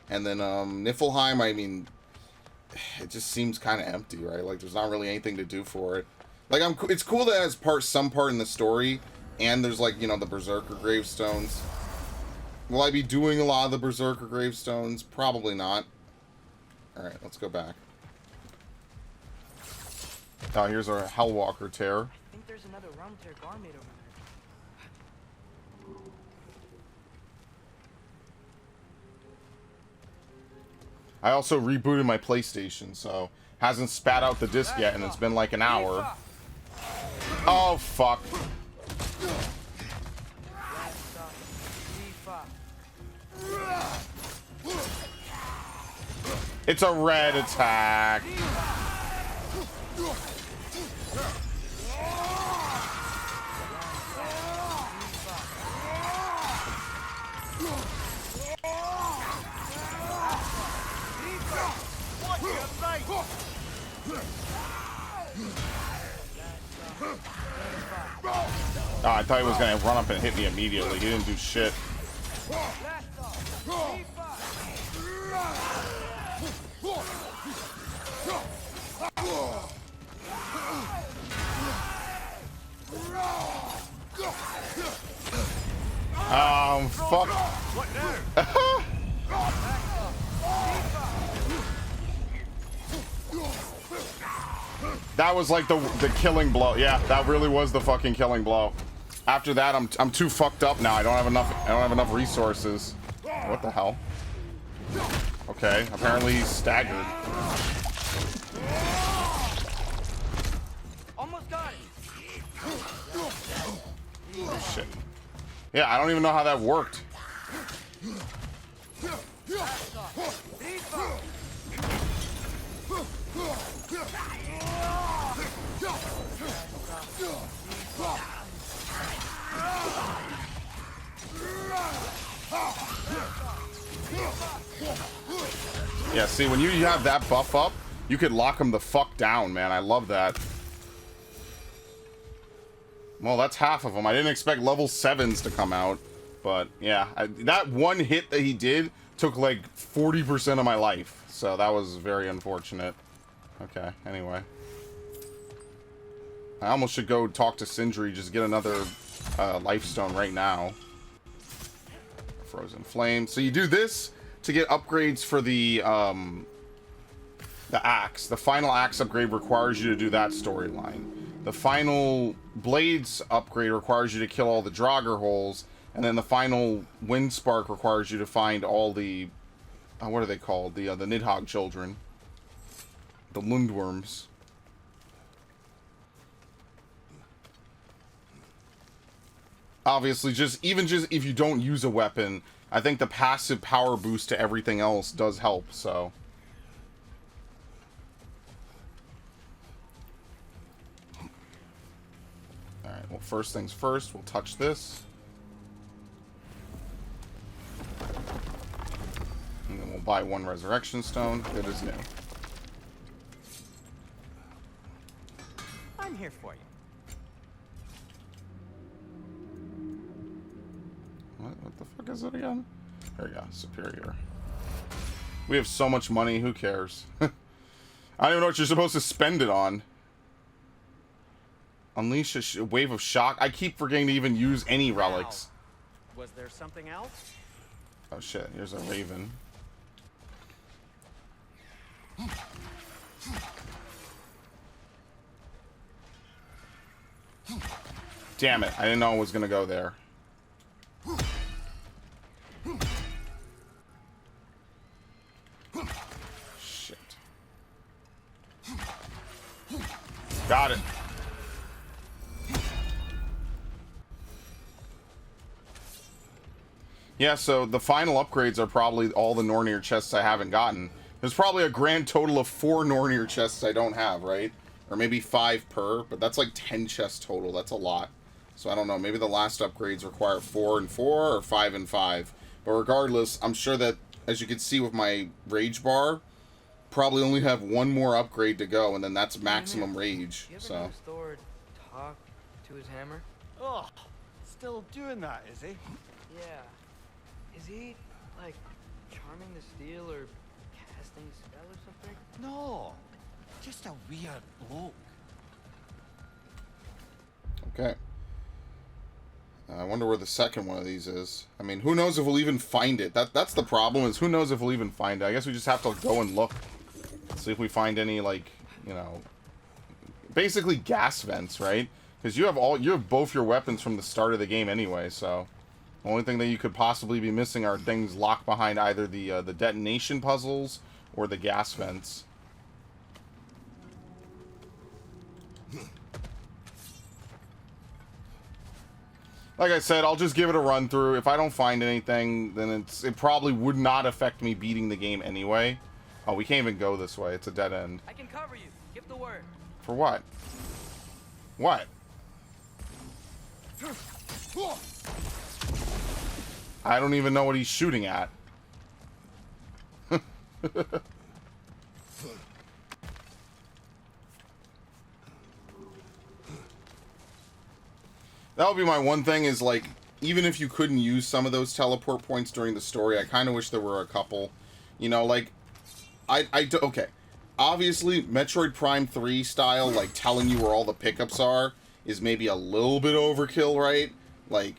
And then, Niflheim, I mean, it just seems kind of empty, right? Like, there's not really anything to do for it. Like, it's cool that it has some part in the story, and there's, like, the Berserker gravestones. Will I be doing a lot of the Berserker gravestones? Probably not. Alright, let's go back. Oh, here's our Hellwalker tear. I think there's another realm tear garment over there. I also rebooted my PlayStation, so hasn't spat out the disc yet, and it's been like an hour. Oh, fuck. It's a red attack. Oh, I thought he was going to run up and hit me immediately. He didn't do shit. Fuck. That was like the killing blow. Yeah, that really was the fucking killing blow. After that, I'm too fucked up now. I don't have enough resources. What the hell? Okay. Okay, apparently he's staggered. Almost got it. Oh, shit. Yeah, I don't even know how that worked. Yeah, see, when you have that buff up, you could lock him the fuck down, man. I love that. Well, that's half of them. I didn't expect level 7s to come out. But, yeah. That one hit that he did took, like, 40% of my life. So that was very unfortunate. Okay, anyway. I almost should go talk to Sindri, just get another life stone right now. Frozen Flame. So you do this to get upgrades for the axe. The final axe upgrade requires you to do that storyline. The final blades upgrade requires you to kill all the Draugr holes, and then the final wind spark requires you to find all the what are they called? The Nidhogg children, the Lundworms. Obviously, just if you don't use a weapon, I think the passive power boost to everything else does help. So. Alright, well, first things first, we'll touch this. And then we'll buy one resurrection stone. Good as new. I'm here for you. What the fuck is it again? There we go, superior. We have so much money, who cares? I don't even know what you're supposed to spend it on. Unleash a wave of shock. I keep forgetting to even use any relics. Was there something else? Oh shit, here's a raven. Damn it, I didn't know it was gonna go there. Shit. Got it. Yeah, so the final upgrades are probably all the Nornir chests I haven't gotten. There's probably a grand total of 4 Nornir chests I don't have, right? Or maybe 5 per, but that's like 10 chests total. That's a lot. So I don't know, maybe the last upgrades require 4 and 4 or 5 and 5. But regardless, I'm sure that, as you can see with my rage bar, probably only have one more upgrade to go, and then that's maximum rage. You ever So notice Thor talk to his hammer? Oh, still doing that, is he? Yeah. Is he, like, charming the steel or casting a spell or something? No, just a weird bloke. okay. I wonder where the second one of these is. I mean, who knows if we'll even find it? That's the problem, is who knows if we'll even find it. I guess we just have to go and look. See if we find any, like, you know, basically gas vents, right? Because you have both your weapons from the start of the game anyway, so the only thing that you could possibly be missing are things locked behind either the detonation puzzles or the gas vents. Like I said, I'll just give it a run through. If I don't find anything, then it probably would not affect me beating the game anyway. Oh, we can't even go this way. It's a dead end. I can cover you. Give the word. For what? What? I don't even know what he's shooting at. That would be my one thing, is like, even if you couldn't use some of those teleport points during the story, I kind of wish there were a couple. You know, like, okay. Obviously, Metroid Prime 3 style, like, telling you where all the pickups are, is maybe a little bit overkill, right? Like,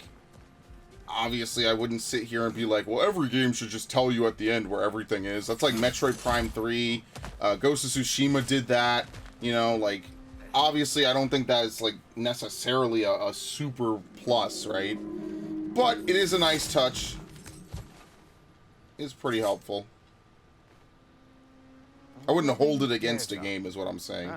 obviously, I wouldn't sit here and be like, well, every game should just tell you at the end where everything is. That's like Metroid Prime 3. Ghost of Tsushima did that. You know, like, obviously, I don't think that is, like, necessarily a super plus, right? But it is a nice touch. It's pretty helpful. I wouldn't hold it against a game, is what I'm saying.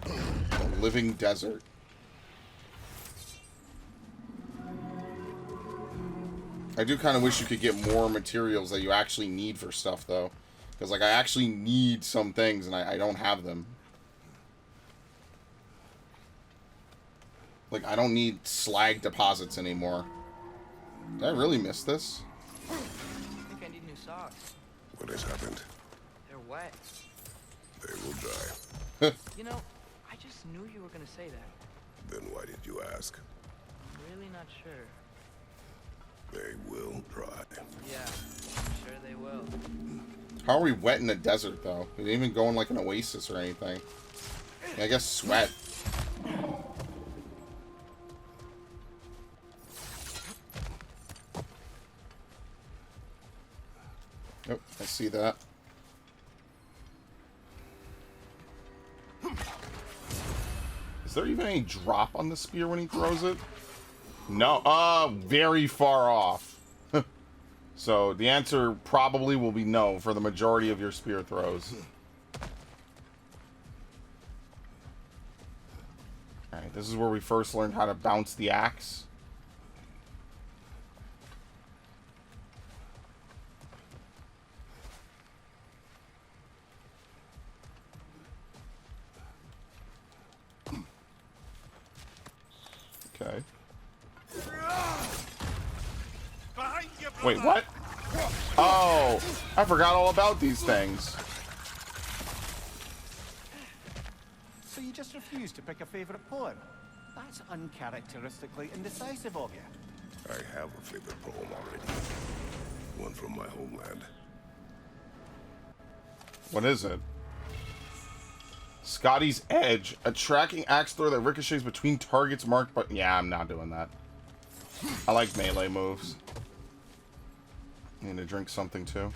A living desert. I do kind of wish you could get more materials that you actually need for stuff, though. Because, like, I actually need some things, and I don't have them. Like, I don't need slag deposits anymore. Did I really miss this? I think I need new socks. What has happened? They're wet. They will dry. You know, I just knew you were gonna say that. Then why did you ask? I'm really not sure. They will dry. Yeah, I'm sure they will. How are we wet in the desert, though? We didn't even go in, like, an oasis or anything. I guess sweat. Oh, I see that. Is there even any drop on the spear when he throws it? No. Very far off. So the answer probably will be no for the majority of your spear throws. Alright, this is where we first learned how to bounce the axe. Okay. Wait, what? Oh, I forgot all about these things. So you just refuse to pick a favorite poem? That's uncharacteristically indecisive of you. I have a favorite poem already. One from my homeland. What is it? Scotty's Edge, a tracking axe throw that ricochets between targets marked by... Yeah, I'm not doing that. I like melee moves. Need to drink something too.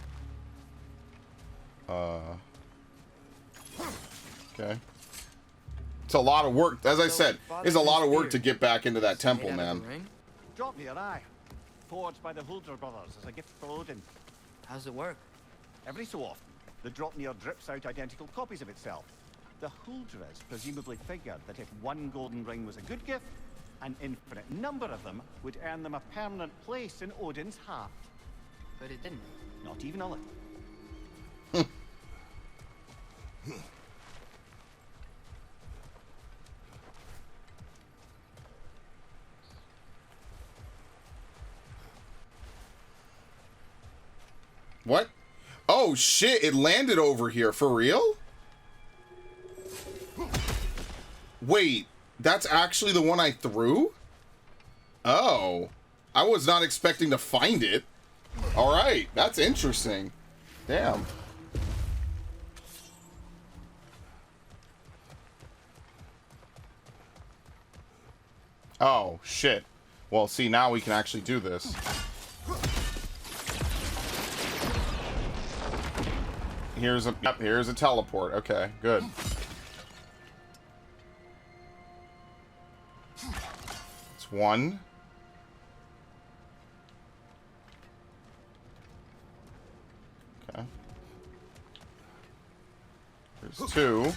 Okay. It's a lot of work. As I said, it's a lot of work to get back into that temple, man. Drop me your eye. Forged by the Huldra brothers as a gift for Odin. How's it work? Every so often, the Dropnir drips out identical copies of itself. The Huldras presumably figured that if one golden ring was a good gift, an infinite number of them would earn them a permanent place in Odin's heart. But it didn't. Not even a little. What? Oh shit, it landed over here. For real? Wait, that's actually the one I threw? Oh. I was not expecting to find it. Alright, that's interesting. Damn. Oh, shit. Well, see, now we can actually do this. Here's a teleport. Okay, good. It's one. Okay. There's two.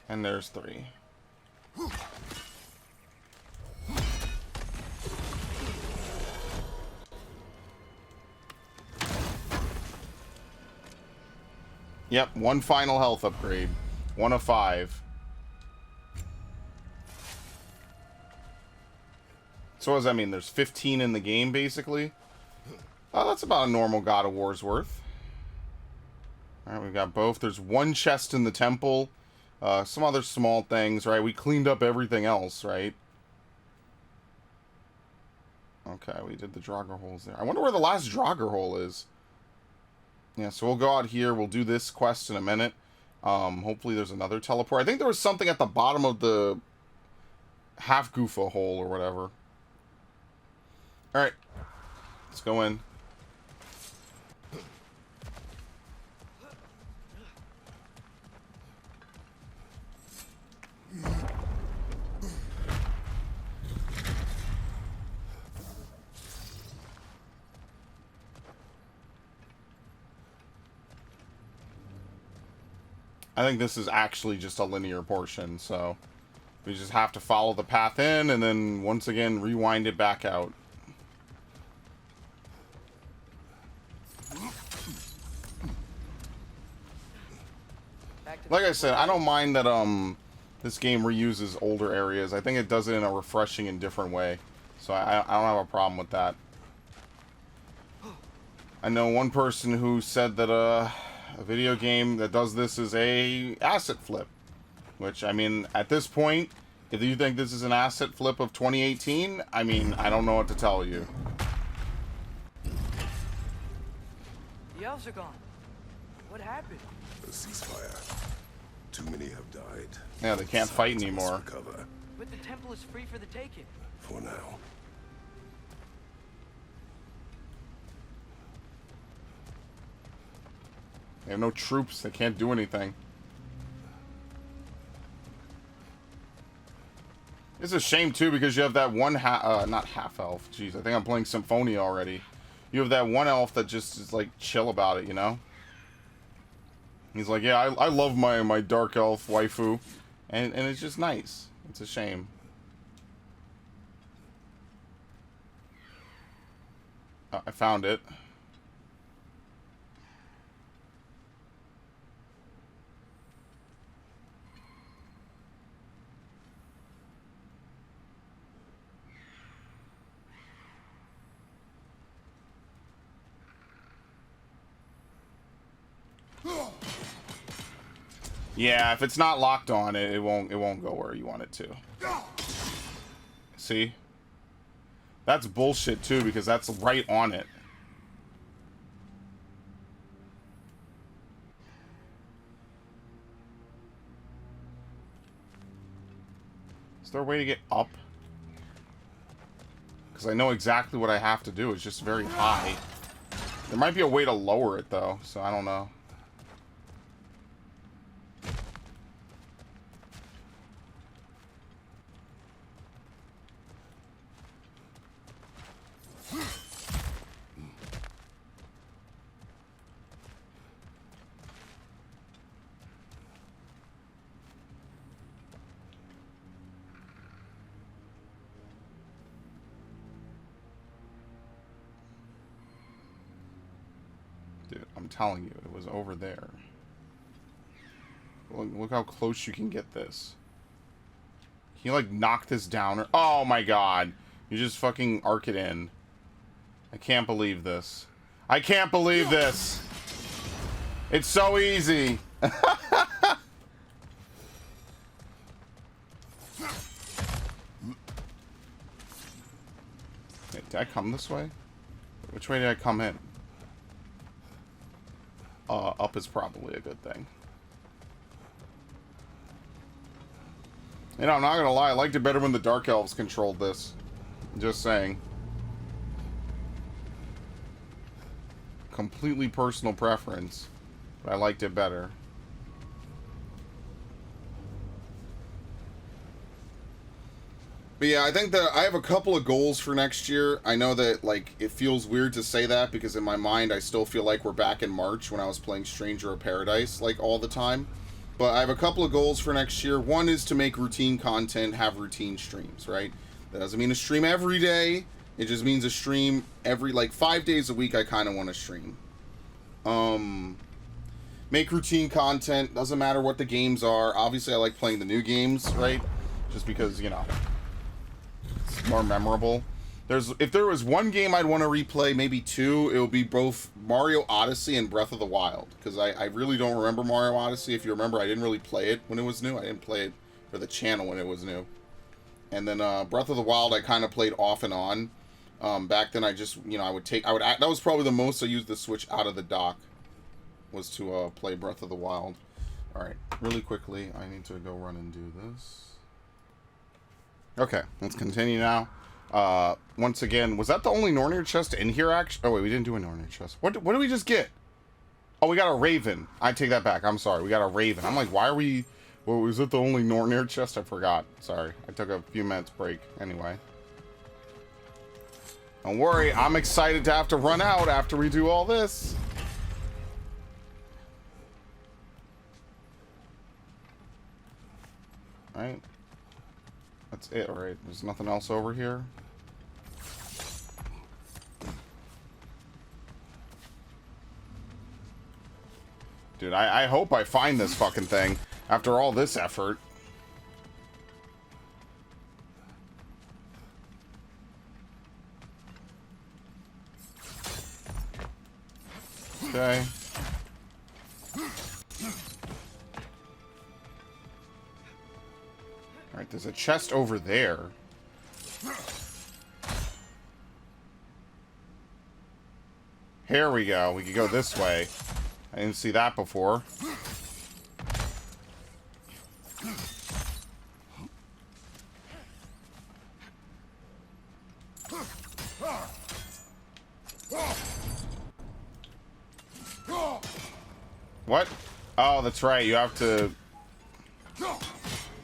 And there's three. Yep, one final health upgrade. 1 of 5. So what does that mean? There's 15 in the game, basically? Oh, that's about a normal God of War's worth. Alright, we've got both. There's one chest in the temple. Some other small things, right? We cleaned up everything else, right? Okay, we did the Draugr holes there. I wonder where the last Draugr hole is. Yeah, so we'll go out here. We'll do this quest in a minute. Hopefully there's another teleport. I think there was something at the bottom of the half-goofa hole or whatever. Alright. Let's go in. I think this is actually just a linear portion, so we just have to follow the path in and then once again rewind it back out. Like I said, I don't mind that this game reuses older areas. I think it does it in a refreshing and different way. So I don't have a problem with that. I know one person who said that a video game that does this is a asset flip. Which, I mean, at this point, if you think this is an asset flip of 2018, I mean, I don't know what to tell you. The elves are gone. What happened? A ceasefire. Too many have died. Yeah, they can't fight Silence must anymore. recover. But the temple is free for the taking. For now. They have no troops. They can't do anything. It's a shame, too, because you have that one not half-elf. Jeez, I think I'm playing Symphonia already. You have that one elf that just is, like, chill about it, you know? He's like, yeah, I love my dark elf waifu. And it's just nice. It's a shame. Oh, I found it. Yeah, if it's not locked on, it won't go where you want it to. See? That's bullshit too, because that's right on it. Is there a way to get up? Because I know exactly what I have to do. It's just very high. There might be a way to lower it though, so I don't know. Dude, I'm telling you, it was over there. Look how close you can get this. Can you, like, knock this down? Or oh, my God. You just fucking arc it in. I can't believe this. I can't believe this. It's so easy. Wait, did I come this way? Which way did I come in? Up is probably a good thing. You know, I'm not gonna lie, I liked it better when the Dark Elves controlled this. Just saying. Completely personal preference, but I liked it better. But yeah, I think that I have a couple of goals for next year. I know that, like, it feels weird to say that because in my mind I still feel like we're back in March when I was playing Stranger of Paradise, like, all the time. But I have a couple of goals for next year. One is to make routine content, have routine streams, right? That doesn't mean a stream every day. It just means a stream every, like, 5 days a week I kind of want to stream. Make routine content. Doesn't matter what the games are. Obviously, I like playing the new games, right? Just because, you know, it's more memorable. If there was one game I'd want to replay, maybe two, it would be both Mario Odyssey and Breath of the Wild. Because I really don't remember Mario Odyssey. If you remember, I didn't really play it when it was new. I didn't play it for the channel when it was new. And then Breath of the Wild, I kind of played off and on. Back then, I just, you know, that was probably the most I used the Switch out of the dock, was to play Breath of the Wild. Alright, really quickly, I need to go run and do this. Okay, let's continue now. Once again, was that the only Nornir chest in here, actually? Oh, wait, we didn't do a Nornir chest. What did we just get? Oh, we got a Raven. I take that back. I'm sorry. We got a Raven. I'm like, why are we... Well, was it the only Nornir chest? I forgot. Sorry. I took a few minutes break. Anyway. Don't worry. I'm excited to have to run out after we do all this. That's it, right? There's nothing else over here. Dude, I hope I find this fucking thing after all this effort. Okay. Alright, there's a chest over there. Here we go. We could go this way. I didn't see that before. What? Oh, that's right. You have to...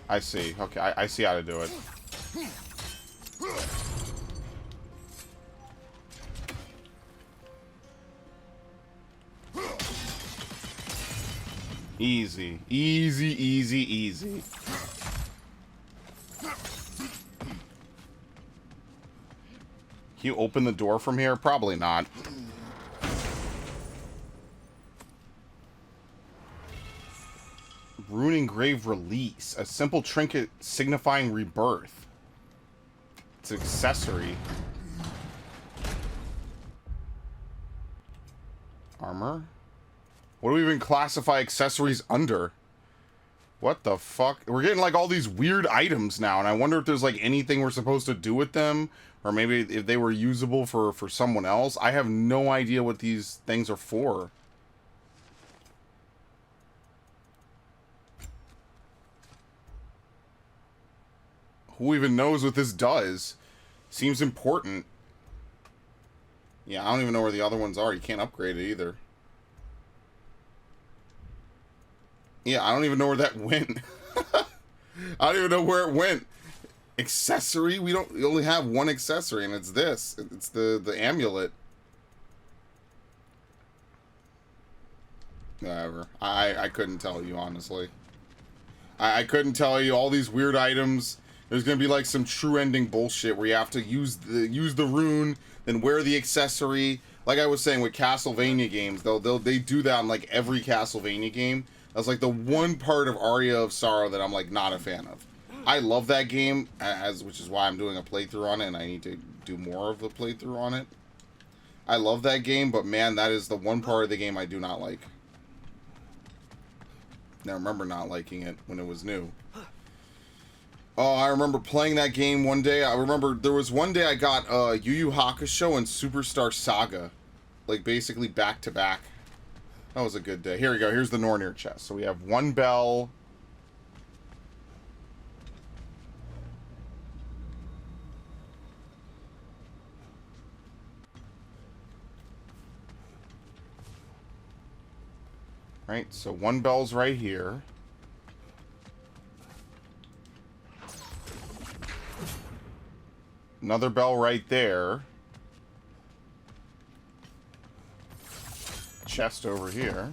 I see. Okay, I see how to do it. Easy. Easy, easy, easy. Can you open the door from here? Probably not. Ruining Grave Release. A simple trinket signifying rebirth. It's an accessory. Armor? What do we even classify accessories under? What the fuck? We're getting like all these weird items now, and I wonder if there's like anything we're supposed to do with them, or maybe if they were usable for someone else. I have no idea what these things are for. Who even knows what this does? Seems important. Yeah, I don't even know where the other ones are. You can't upgrade it either. Yeah, I don't even know where that went. I don't even know where it went. Accessory? We only have one accessory, and it's this. It's the amulet. Whatever. I couldn't tell you, honestly. I couldn't tell you all these weird items. There's gonna be like some true ending bullshit where you have to use the rune, then wear the accessory. Like I was saying with Castlevania games, they do that in like every Castlevania game. That's like the one part of Aria of Sorrow that I'm like not a fan of. I love that game, which is why I'm doing a playthrough on it, and I need to do more of the playthrough on it. I love that game, but man, that is the one part of the game I do not like. Now, I remember not liking it when it was new. Oh, I remember playing that game one day. I remember there was one day I got Yu Yu Hakusho and Superstar Saga. Like, basically back to back. That was a good day. Here we go. Here's the Nornir chest. So we have one bell. Right, so one bell's right here. Another bell right there. Chest over here.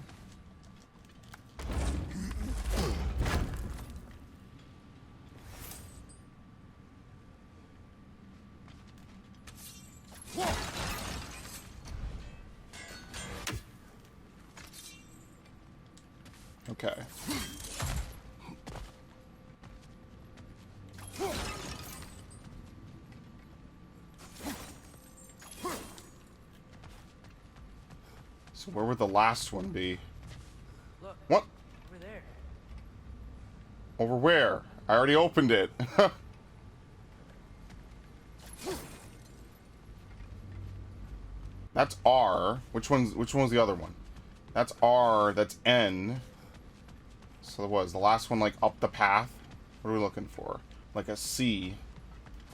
Okay. So where would the last one be? Look, What? over there. Over where? I already opened it. That's R. Which one's the other one? That's R, that's N. So what was the last one, like up the path? What are we looking for? Like a C.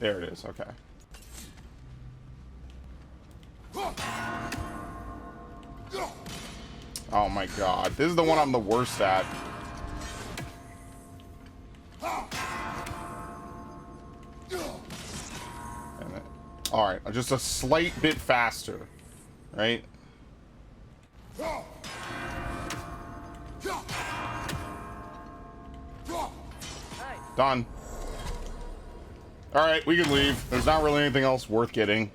There it is, okay. Oh my god. This is the one I'm the worst at. Alright, just a slight bit faster. Right? Done. Alright, we can leave. There's not really anything else worth getting.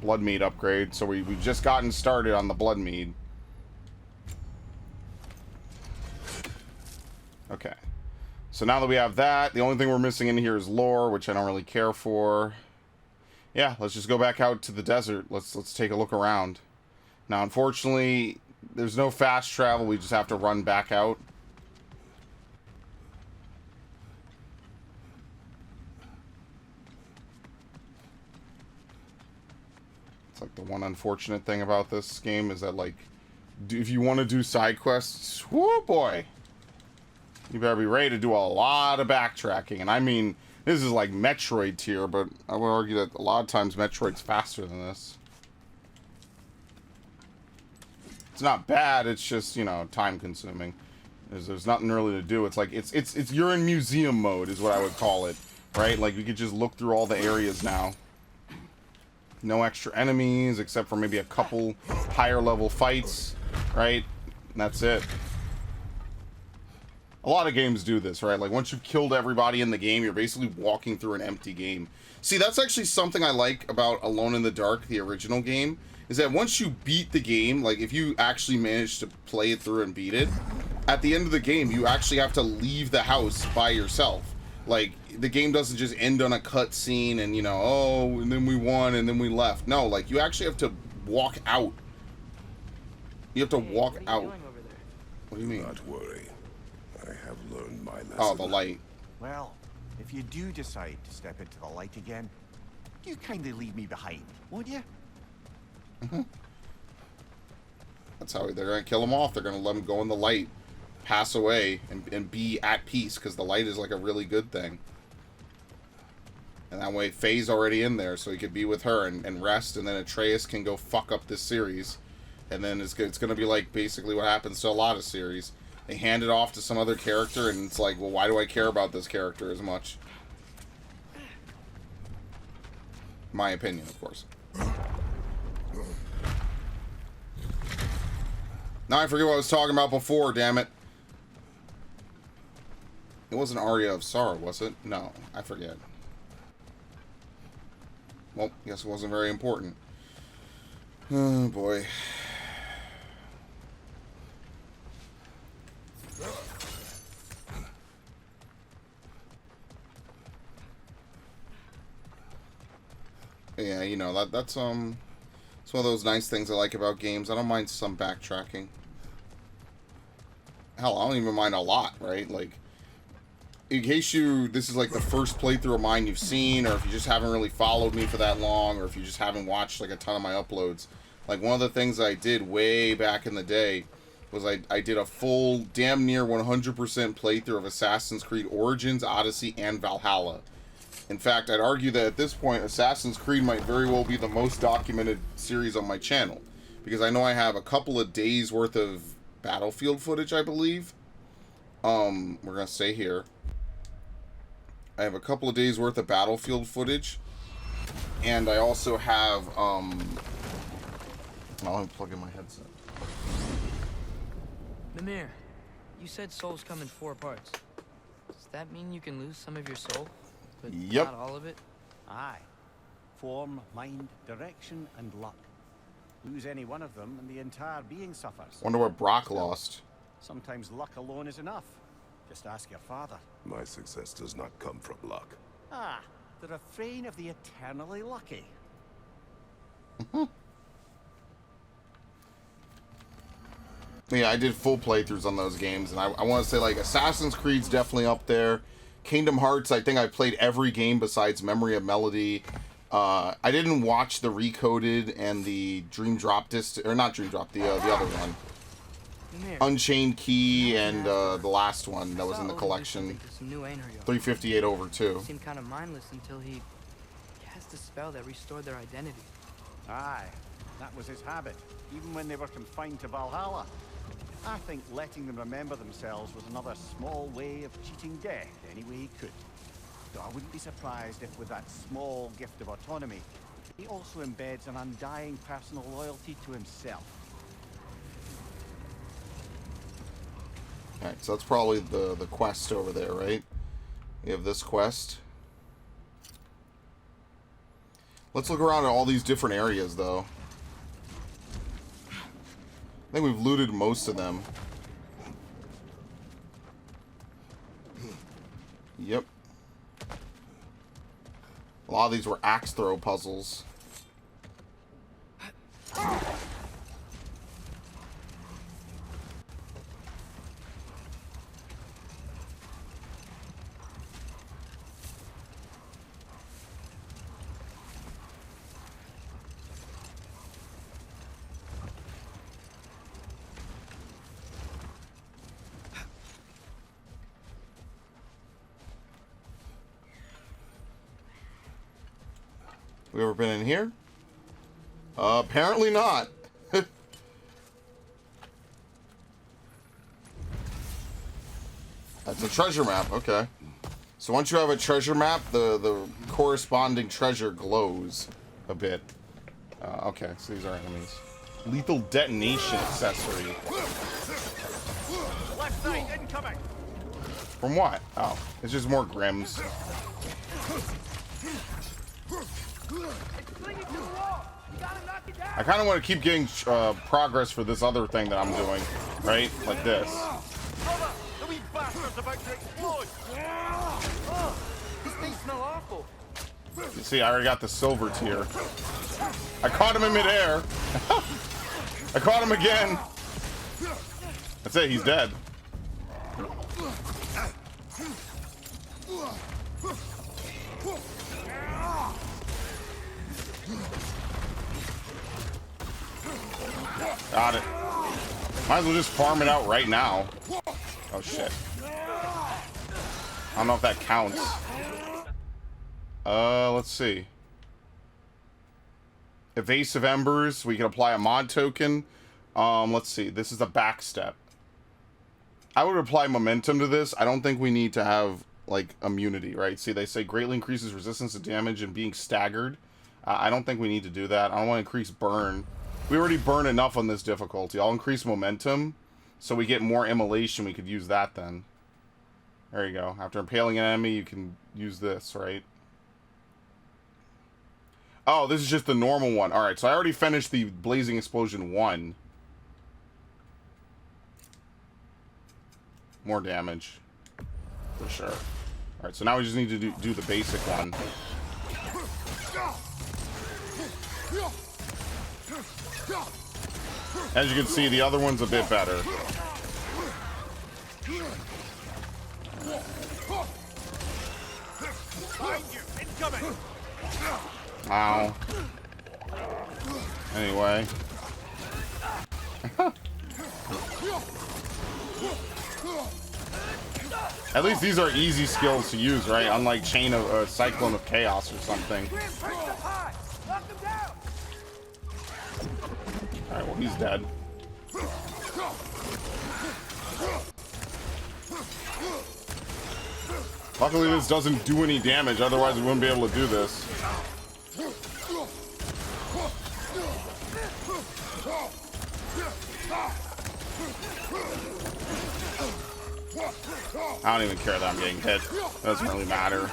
Blood mead upgrade. So we've just gotten started on the blood mead. Okay. So now that we have that, the only thing we're missing in here is lore, which I don't really care for. Yeah, let's just go back out to the desert. Let's take a look around. Now, unfortunately, there's no fast travel. We just have to run back out. It's like the one unfortunate thing about this game is that, like, if you want to do side quests, whoo boy, you better be ready to do a lot of backtracking. And I mean, this is like Metroid tier, but I would argue that a lot of times Metroid's faster than this. It's not bad, it's just, you know, time consuming. There's nothing really to do. It's like, it's you're in museum mode is what I would call it, right? Like, you could just look through all the areas now. No extra enemies, except for maybe a couple higher level fights, right? And that's it. A lot of games do this, right? Like, once you've killed everybody in the game, you're basically walking through an empty game. See, that's actually something I like about Alone in the Dark, the original game, is that once you beat the game, like, if you actually manage to play it through and beat it, at the end of the game, you actually have to leave the house by yourself. Like, the game doesn't just end on a cutscene and, you know, oh, and then we won and then we left. No, like, you actually have to walk out. You have to walk out. What do you mean? Not worry. I have learned my lesson. Oh, the light. Well, if you do decide to step into the light again, you kindly leave me behind, won't you? That's how they're going to kill him off. They're going to let him go in the light, pass away, and be at peace, because the light is like a really good thing. And that way, Faye's already in there, so he could be with her and rest, and then Atreus can go fuck up this series. And then it's going to be like basically what happens to a lot of series. They hand it off to some other character, and it's like, well, why do I care about this character as much? My opinion, of course. Now I forget what I was talking about before, damn it. It wasn't Aria of Sorrow, was it? No, I forget. Well, guess it wasn't very important. Oh, boy. Yeah, you know, that's it's one of those nice things I like about games. I don't mind some backtracking. Hell, I don't even mind a lot, right? Like, in case this is like the first playthrough of mine you've seen, or if you just haven't really followed me for that long, or if you just haven't watched like a ton of my uploads, like one of the things I did way back in the day was I did a full damn near 100% playthrough of Assassin's Creed Origins, Odyssey, and Valhalla. In fact, I'd argue that at this point, Assassin's Creed might very well be the most documented series on my channel, because I know I have a couple of days worth of Battlefield footage, I believe. We're gonna stay here. I have a couple of days worth of Battlefield footage, and I also have I'll plug in my headset. Mimir, you said souls come in 4 parts. Does that mean you can lose some of your soul, but Yep. not all of it? Aye. Form, mind, direction, and luck. Lose any one of them, and the entire being suffers. Wonder what Brock lost. Sometimes luck alone is enough. Just ask your father. My success does not come from luck. Ah, the refrain of the eternally lucky. Yeah, I did full playthroughs on those games, and I want to say, like, Assassin's Creed's definitely up there. Kingdom Hearts, I think I played every game besides Memory of Melody. I didn't watch the Recoded and the Dream Drop or not Dream Drop, the other one. Mimir, Unchained Key and the last one that was in the collection. 358 over 2. Seemed kind of mindless until he cast a spell that restored their identity. Aye, that was his habit, even when they were confined to Valhalla. I think letting them remember themselves was another small way of cheating death any way he could. Though I wouldn't be surprised if with that small gift of autonomy, he also embeds an undying personal loyalty to himself. Alright, so that's probably the quest over there, right? We have this quest. Let's look around at all these different areas, though. I think we've looted most of them. Yep. A lot of these were axe throw puzzles. We ever been in here? Apparently not. That's a treasure map. Okay. So once you have a treasure map, the corresponding treasure glows a bit. Okay, so these are enemies. Lethal detonation accessory. Left side, incoming! From what? Oh, it's just more Grims. I kind of want to keep getting progress for this other thing that I'm doing, right? Like this. Brother, the wee bastard's about to explode! These things smell awful. You see, I already got the silver tier. I caught him in midair. I caught him again. That's it, he's dead. Got it. Might as well just farm it out right now. Oh shit. I don't know if that counts. Let's see. Evasive Embers. We can apply a mod token. Let's see. This is the back step. I would apply momentum to this. I don't think we need to have, like, immunity, right? See, they say greatly increases resistance to damage and being staggered. I don't think we need to do that. I don't want to increase burn. We already burn enough on this difficulty. I'll increase momentum so we get more immolation. We could use that then. There you go. After impaling an enemy, you can use this, right? Oh, this is just the normal one. Alright, so I already finished the Blazing Explosion 1. More damage. For sure. Alright, so now we just need to do the basic one. As you can see, the other one's a bit better. Ow. Anyway. At least these are easy skills to use, right? Unlike Chain of Cyclone of Chaos or something. Alright, well, he's dead. Luckily, this doesn't do any damage, otherwise we wouldn't be able to do this. I don't even care that I'm getting hit. It doesn't really matter.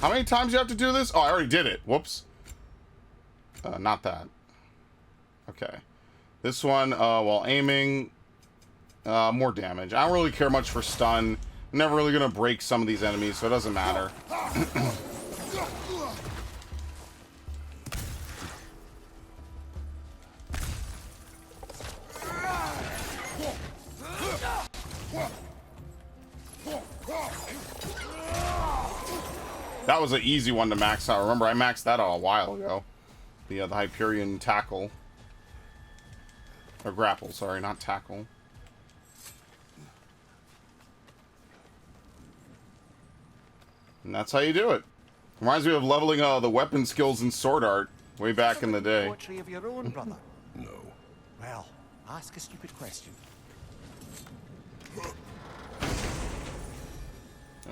How many times do you have to do this? Oh, I already did it. Whoops. Not that. Okay. This one, while aiming, more damage. I don't really care much for stun. I'm never really going to break some of these enemies, so it doesn't matter. That was an easy one to max out. Remember, I maxed that out a while ago. The Hyperion tackle. Or grapple, sorry, not tackle. And that's how you do it. Reminds me of leveling the weapon skills in Sword Art way back in the day. Poetry of your own, brother? No. Well, ask a stupid question.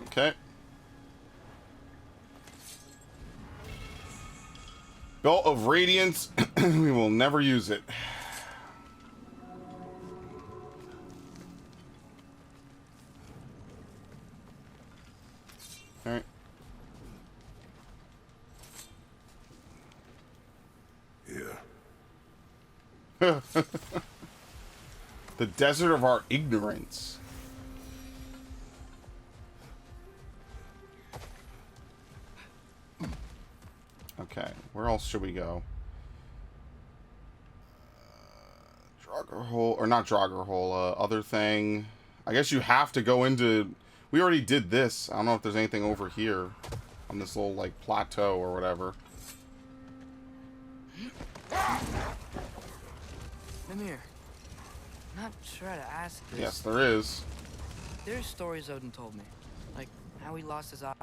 Okay. Belt of Radiance. We will never use it. Alright. Here. The desert of our ignorance. Okay, where else should we go? Draugr hole, or not Draugr hole, other thing. I guess you have to go into... We already did this. I don't know if there's anything over here on this little, like, plateau or whatever. Mimir, not sure how to ask this. Yes, there is. There's stories Odin told me, like how he lost his eye,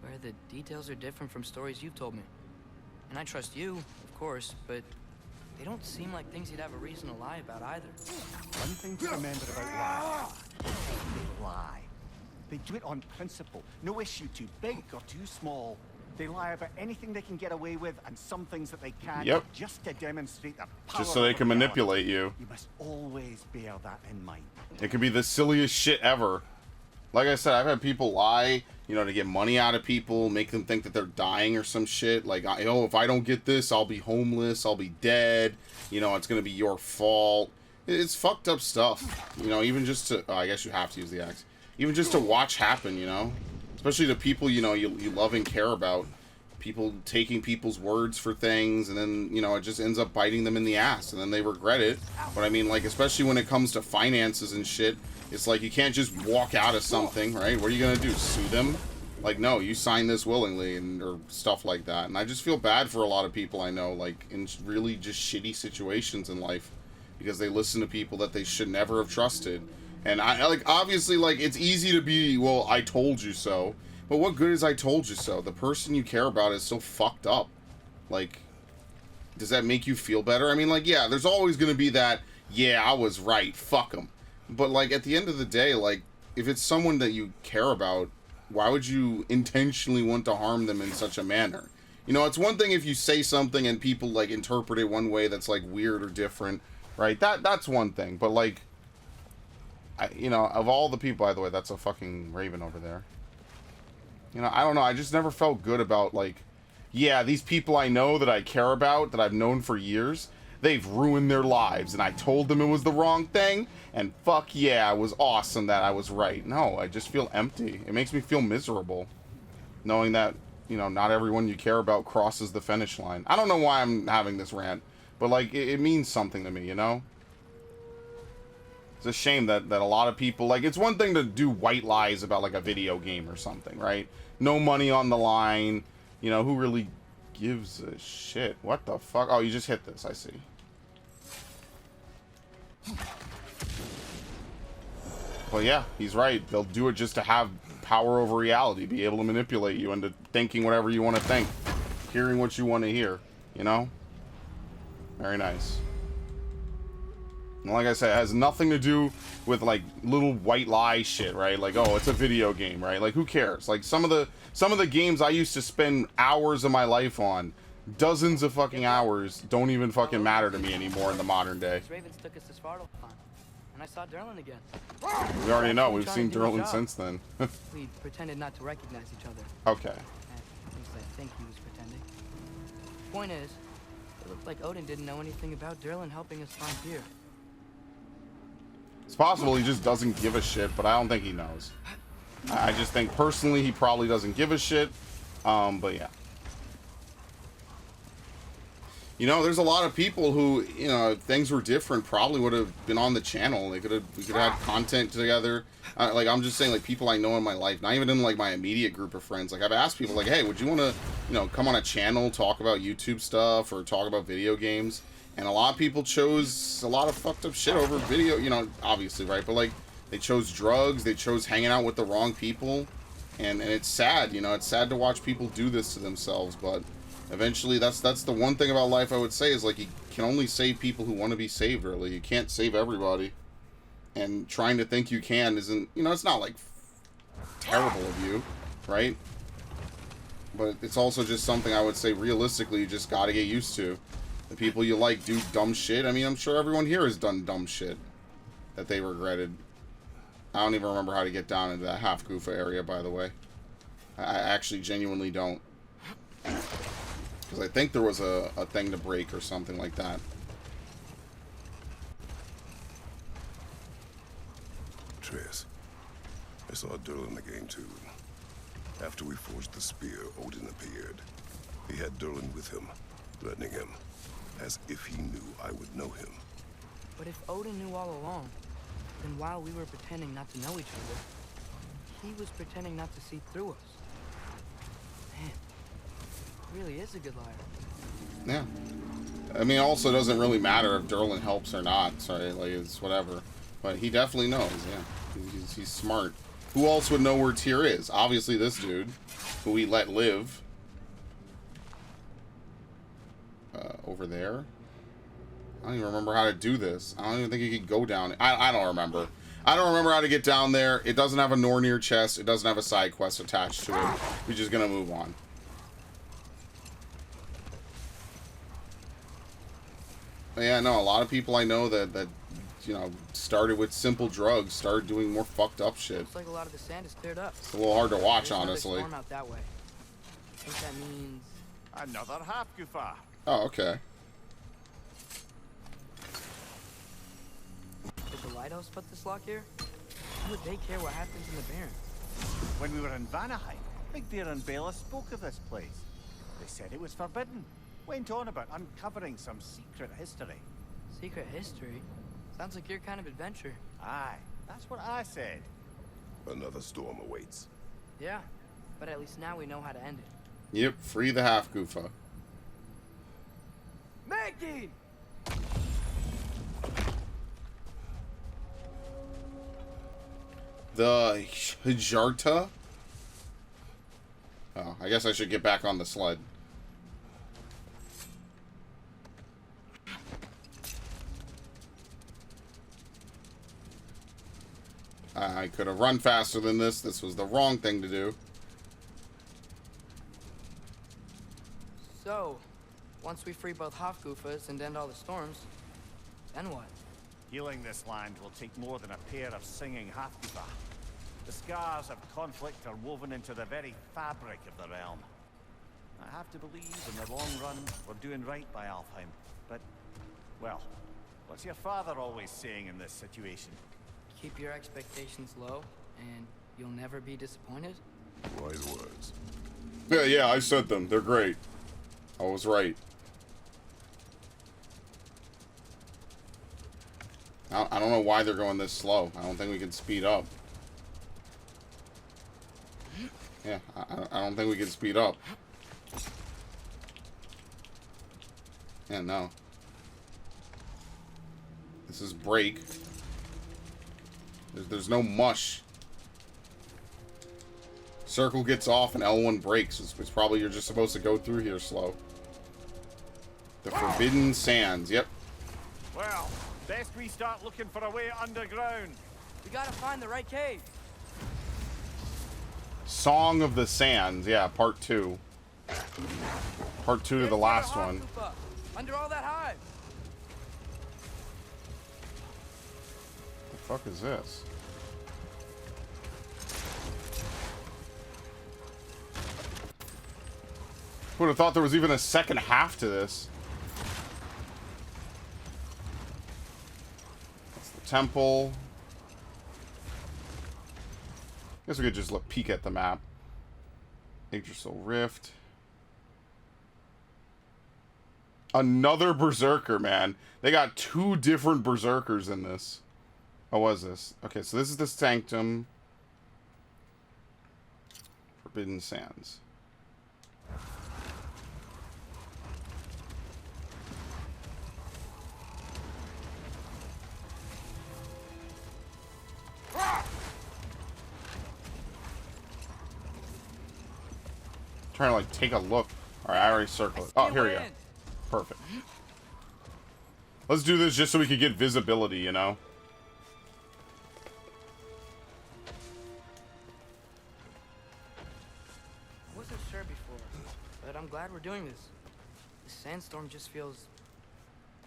where the details are different from stories you've told me. And I trust you, of course, but they don't seem like things he'd have a reason to lie about either. One thing to remember about lies. They lie. They do it on principle. No issue too big or too small. They lie about anything they can get away with and some things that they can't. Yep. Just to demonstrate their power. Just so they can over reality. manipulate you. You must always bear that in mind. It could be the silliest shit ever. Like I said, I've had people lie, you know, to get money out of people, make them think that they're dying or some shit. Like, oh, if I don't get this, I'll be homeless, I'll be dead. You know, it's going to be your fault. It's fucked up stuff. You know, even just to... Oh, I guess you have to use the axe. Even just to watch happen, you know? Especially the people, you know, you love and care about. People taking people's words for things, and then, you know, it just ends up biting them in the ass, and then they regret it. But I mean, like, especially when it comes to finances and shit, it's like you can't just walk out of something, right? What are you gonna do, sue them? Like, no, you signed this willingly, and or stuff like that. And I just feel bad for a lot of people I know, like, in really just shitty situations in life, because they listen to people that they should never have trusted. And I, like, obviously, like, it's easy to be, well, I told you so. But what good is I told you so? The person you care about is so fucked up. Like, does that make you feel better? I mean, like, yeah, there's always going to be that, yeah, I was right, fuck them. But, like, at the end of the day, like, if it's someone that you care about, why would you intentionally want to harm them in such a manner? You know, it's one thing if you say something and people, like, interpret it one way that's, like, weird or different, right? That's one thing. But, like, you know, of all the people, by the way, that's a fucking raven over there. You know, I don't know. I just never felt good about, like, yeah, these people I know that I care about, that I've known for years, they've ruined their lives, and I told them it was the wrong thing, and fuck yeah, it was awesome that I was right. No, I just feel empty. It makes me feel miserable, knowing that, you know, not everyone you care about crosses the finish line. I don't know why I'm having this rant, but, like, it means something to me, you know? It's a shame that a lot of people, like, it's one thing to do white lies about, like, a video game or something, right? No money on the line. You know, who really gives a shit? What the fuck? Oh, you just hit this. I see. Well, yeah, he's right. They'll do it just to have power over reality, be able to manipulate you into thinking whatever you want to think, hearing what you want to hear, you know? Very nice. And like I said, it has nothing to do with, like, little white lie shit, right? Like, oh, it's a video game, right? Like, who cares? Like, some of the games I used to spend hours of my life on, dozens of fucking hours, don't even fucking matter to me anymore in the modern day. Ravens took us to Svartalfheim, and I saw Durlin again. We already know. We've seen Trying to do his Durlin job. since then. We pretended not to recognize each other. Okay. At least I think he was pretending. Point is, it looked like Odin didn't know anything about Durlin helping us find Tyr. It's possible he just doesn't give a shit, but I don't think he knows. I just think personally he probably doesn't give a shit. But yeah. You know, there's a lot of people who, you know, if things were different, probably would have been on the channel. We could have had content together. Like, I'm just saying, like, people I know in my life, not even in, like, my immediate group of friends. Like, I've asked people, like, hey, would you want to, you know, come on a channel, talk about YouTube stuff, or talk about video games? And a lot of people chose a lot of fucked up shit over video, you know, obviously, right? But, like, they chose drugs, they chose hanging out with the wrong people. And it's sad, you know, it's sad to watch people do this to themselves, but eventually that's the one thing about life I would say is, like, you can only save people who want to be saved, really. You can't save everybody. And trying to think you can isn't, you know, it's not, like, terrible of you, right? But it's also just something I would say realistically you just gotta get used to. The people you like do dumb shit. I mean, I'm sure everyone here has done dumb shit that they regretted. I don't even remember how to get down into that half-goofa area, by the way. I actually genuinely don't. Because I think there was a thing to break or something like that. Atreus, I saw Durlin again too. After we forged the spear, Odin appeared. He had Durlin with him, threatening him, as if he knew I would know him. But if Odin knew all along, then while we were pretending not to know each other, he was pretending not to see through us. Man, he really is a good liar. Yeah. I mean, also, it doesn't really matter if Durlin helps or not. Sorry, like, it's whatever. But he definitely knows, yeah. He's smart. Who else would know where Tyr is? Obviously this dude, who we let live. Over there. I don't even remember how to do this. I don't even think you could go down. I don't remember. I don't remember how to get down there. It doesn't have a Nornir chest. It doesn't have a side quest attached to it. We're just gonna move on. But yeah, no, a lot of people I know that you know, started with simple drugs, started doing more fucked up shit. Looks like a lot of the sand is cleared up. It's a little hard to watch, There's another honestly. storm out that way. I think that means Another half Gufa. Oh, okay. did the lighthouse put this lock here? Why would they care what happens in the Barrens? When we were in Vanaheim, Big Bear and Bela spoke of this place. They said it was forbidden. Went on about uncovering some secret history. Secret history? Sounds like your kind of adventure. Aye, that's what I said. Another storm awaits. Yeah, but at least now we know how to end it. Yep, free the half Goofa. Maggie! The Hijarta? Oh, I guess I should get back on the sled. I could have run faster than this. This was the wrong thing to do. So, once we free both Hofgufas and end all the storms, then what? Healing this land will take more than a pair of singing Hafgufa. The scars of conflict are woven into the very fabric of the realm. I have to believe in the long run we're doing right by Alfheim. But, well, what's your father always saying in this situation? Keep your expectations low, and you'll never be disappointed? Wise words. Yeah, I said them. They're great. I was right. I don't know why they're going this slow. I don't think we can speed up. Yeah, I don't think we can speed up. Yeah, no. This is break. There's no mush. Circle gets off and L1 breaks. It's probably you're just supposed to go through here slow. The Forbidden Sands. Yep. Well, best we start looking for a way underground. We gotta find the right cave. Song of the Sands. Yeah, part 2. Part 2 to the last one. Under all that hive. The fuck is this? Would have thought there was even a second half to this. That's the temple. Guess we could just look peek at the map. Yggdrasil Rift. Another Berserker, man. They got 2 different Berserkers in this. What was this? Okay, so this is the Sanctum. Forbidden Sands. Trying to like take a look. All right, I already circled it. Oh, here we go. Perfect. Let's do this just so we can get visibility, you know. I wasn't sure before, but I'm glad we're doing this. This sandstorm just feels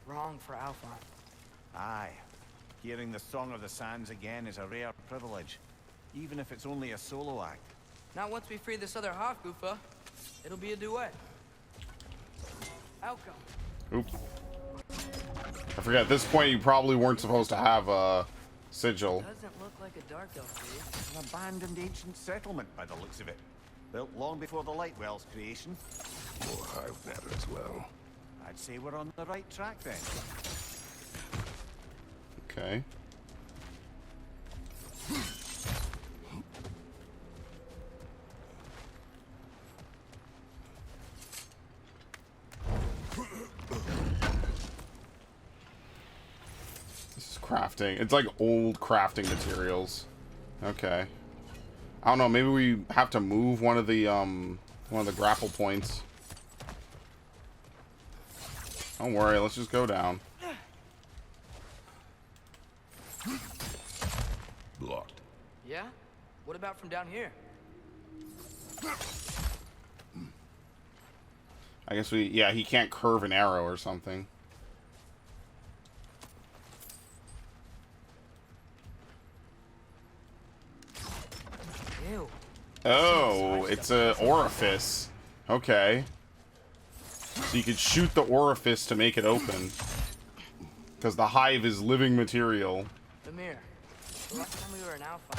wrong for Alfheim. Aye. Hearing the Song of the Sands again is a rare privilege, even if it's only a solo act. Not once we free this other Hofgufa. It'll be a duet. Outcome. Oops. I forget, at this point you probably weren't supposed to have a sigil. Doesn't look like a dark elf cave. An abandoned ancient settlement by the looks of it. Built long before the Lightwell's creation. More hive matter as well. I'd say we're on the right track then. Okay. This is crafting. It's like old crafting materials. Okay. I don't know, maybe we have to move one of the grapple points. Don't worry, let's just go down. Blocked. Yeah? What about from down here? I guess yeah, he can't curve an arrow or something. Ew. Oh, it's a orifice. Okay. So you could shoot the orifice to make it open. Because the hive is living material. Amir, the last time we were in Alpha,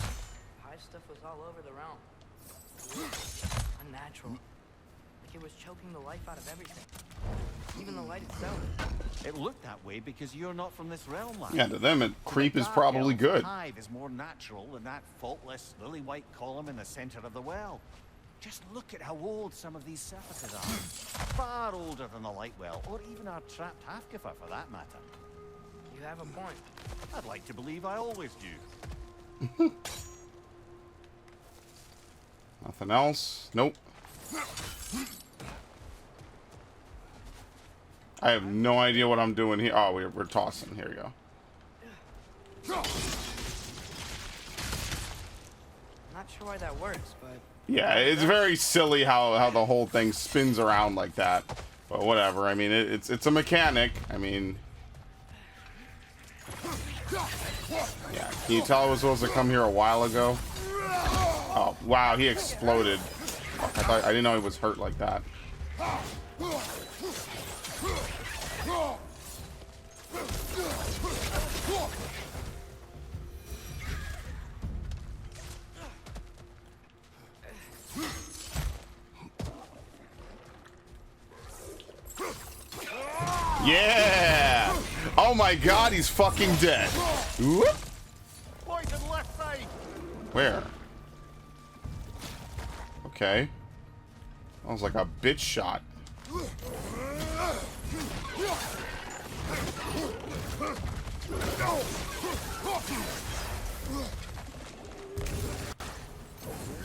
hive stuff was all over the realm. Unnatural. Like it was choking the life out of everything. Even the light itself. It looked that way because you're not from this realm, lad. Yeah, to them, creep is Dark probably Elf good. Hive is more natural than that faultless, lily-white column in the center of the well. Just look at how old some of these surfaces are. Far older than the Lightwell, or even our trapped Hafgifa for that matter. You have a point. I'd like to believe I always do. Nothing else? Nope. I have no idea what I'm doing here. Oh, we're tossing. Here we go. Not sure why that works, but Yeah, it's very silly how the whole thing spins around like that. But whatever. I mean, it's a mechanic. I mean, yeah. Can you tell I was supposed to come here a while ago? Oh, wow, he exploded. Fuck, I didn't know he was hurt like that. Yeah! Oh my god, he's fucking dead. Whoop. Poison left side! Where? Okay. That was like a bitch shot.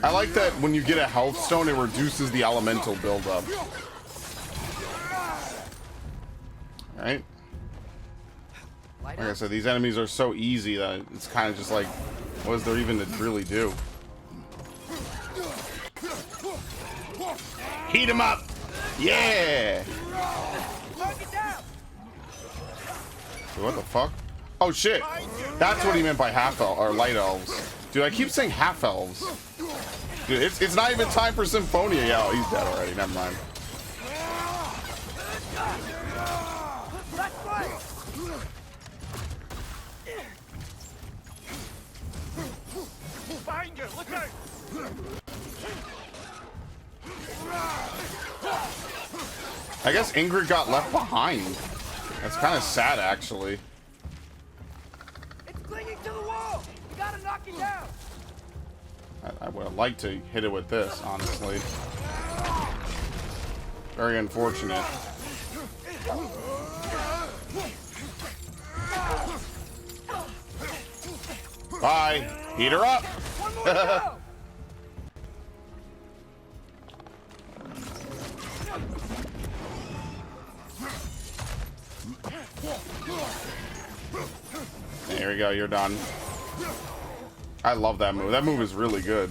I like that when you get a health stone, it reduces the elemental buildup. Alright. Like I said, these enemies are so easy that it's kind of just like, what is there even to really do? Heat him up! Yeah! Wait, what the fuck? Oh shit! That's what he meant by half elf or light elves. Dude, I keep saying half elves. Dude, it's not even time for Symphonia. Yeah, oh, he's dead already. Never mind. Behind you! Look out! I guess Ingrid got left behind. That's kind of sad, actually. it's clinging to the wall. You gotta knock it down. I would have liked to hit it with this, honestly. Very unfortunate. Bye. Heat her up. One more go. There we go. You're done. I love that move. That move is really good.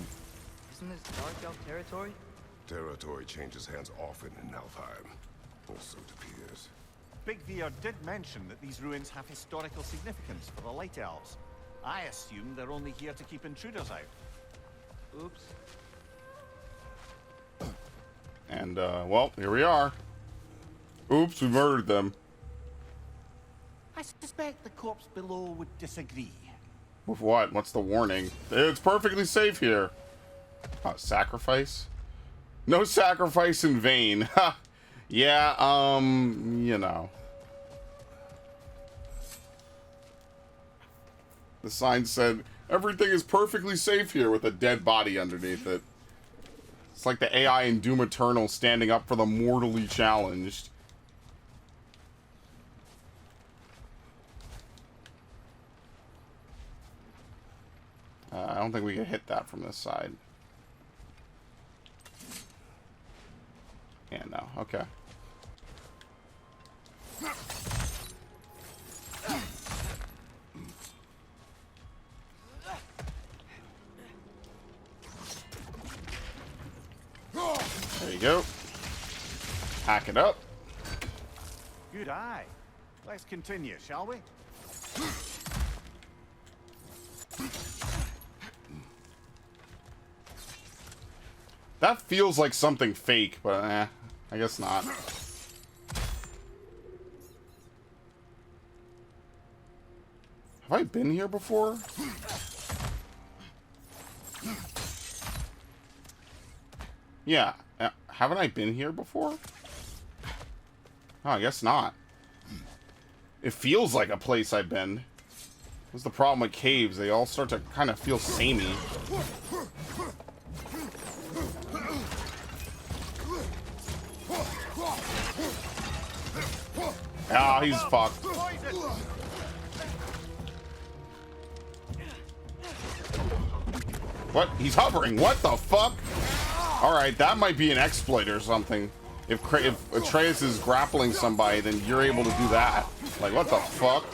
Isn't this Dark Elf territory? Territory changes hands often in Nalfheim. Also it appears. Big Veer did mention that these ruins have historical significance for the Light Elves. I assume they're only here to keep intruders out. Oops. And, well, here we are. Oops, we murdered them. I suspect the corpse below would disagree. With what? What's the warning? It's perfectly safe here. Sacrifice? No sacrifice in vain. Yeah, you know. The sign said, everything is perfectly safe here, with a dead body underneath it. It's like the AI in Doom Eternal standing up for the mortally challenged. I don't think we can hit that from this side. Yeah, no. Okay. There you go. Hack it up. Good eye. Let's continue, shall we? That feels like something fake, but I guess not. Have I been here before? Yeah. Haven't I been here before? Oh, I guess not. It feels like a place I've been. What's the problem with caves? They all start to kind of feel samey. Ah, he's fucked. What? He's hovering. What the fuck? Alright, that might be an exploit or something. If Atreus is grappling somebody, then you're able to do that. Like, what the fuck?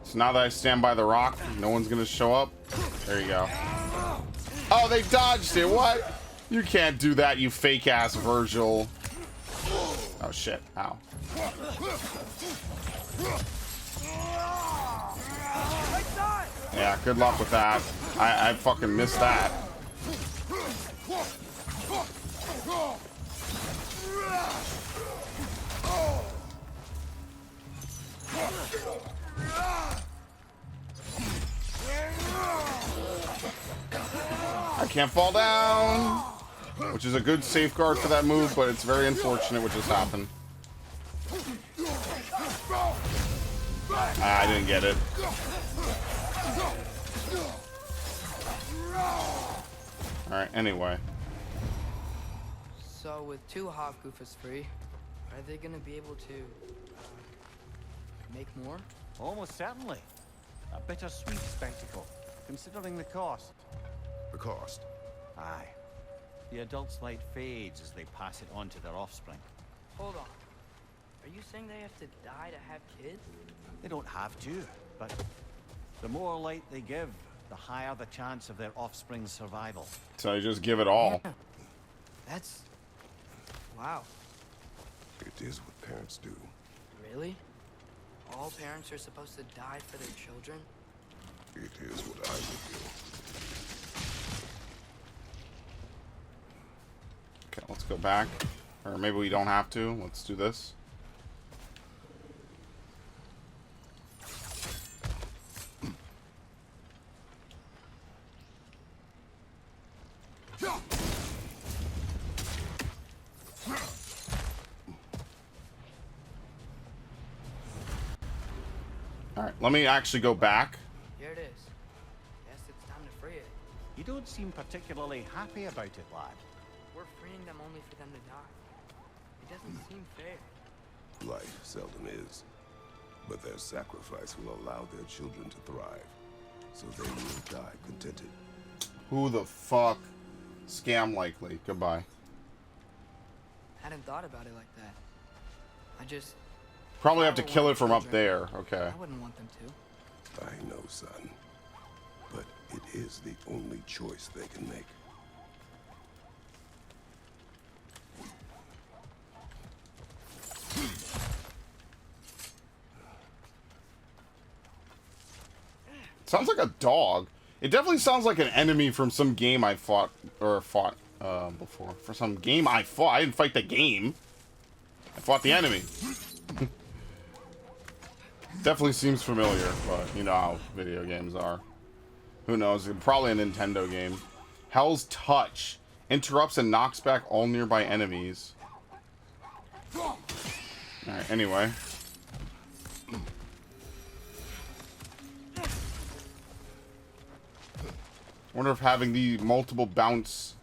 So now that I stand by the rock, no one's gonna show up. There you go. Oh, they dodged it. What? You can't do that, you fake ass Virgil. Oh shit. Ow. Yeah, good luck with that. I fucking missed that. I can't fall down, which is a good safeguard for that move, but it's very unfortunate what just happened. I didn't get it. Alright, anyway. So with 2 Hofgufas free, are they gonna be able to make more? Almost certainly. A bittersweet spectacle, considering the cost. The cost? Aye. The adult's light fades as they pass it on to their offspring. Hold on. Are you saying they have to die to have kids? They don't have to, but the more light they give, the higher the chance of their offspring's survival. So you just give it all. Yeah. That's... wow. It is what parents do. Really? All parents are supposed to die for their children? It is what I would do. Okay, let's go back. Or maybe we don't have to. Let's do this. Alright, let me actually go back. Here it is. Guess it's time to free it. You don't seem particularly happy about it, lad. We're freeing them only for them to die. It doesn't seem fair. Life seldom is. But their sacrifice will allow their children to thrive. So they will die contented. Who the fuck? Scam likely. Goodbye. Hadn't thought about it like that. I just... Probably have to kill it from up there. Okay. I wouldn't want them to. I know, son. But it is the only choice they can make. Sounds like a dog. It definitely sounds like an enemy from some game I fought before. For some game I fought. I didn't fight the game. I fought the enemy. Definitely seems familiar, but you know how video games are. Who knows? Probably a Nintendo game. Hell's Touch. Interrupts and knocks back all nearby enemies. Alright, anyway. Wonder if having the multiple bounce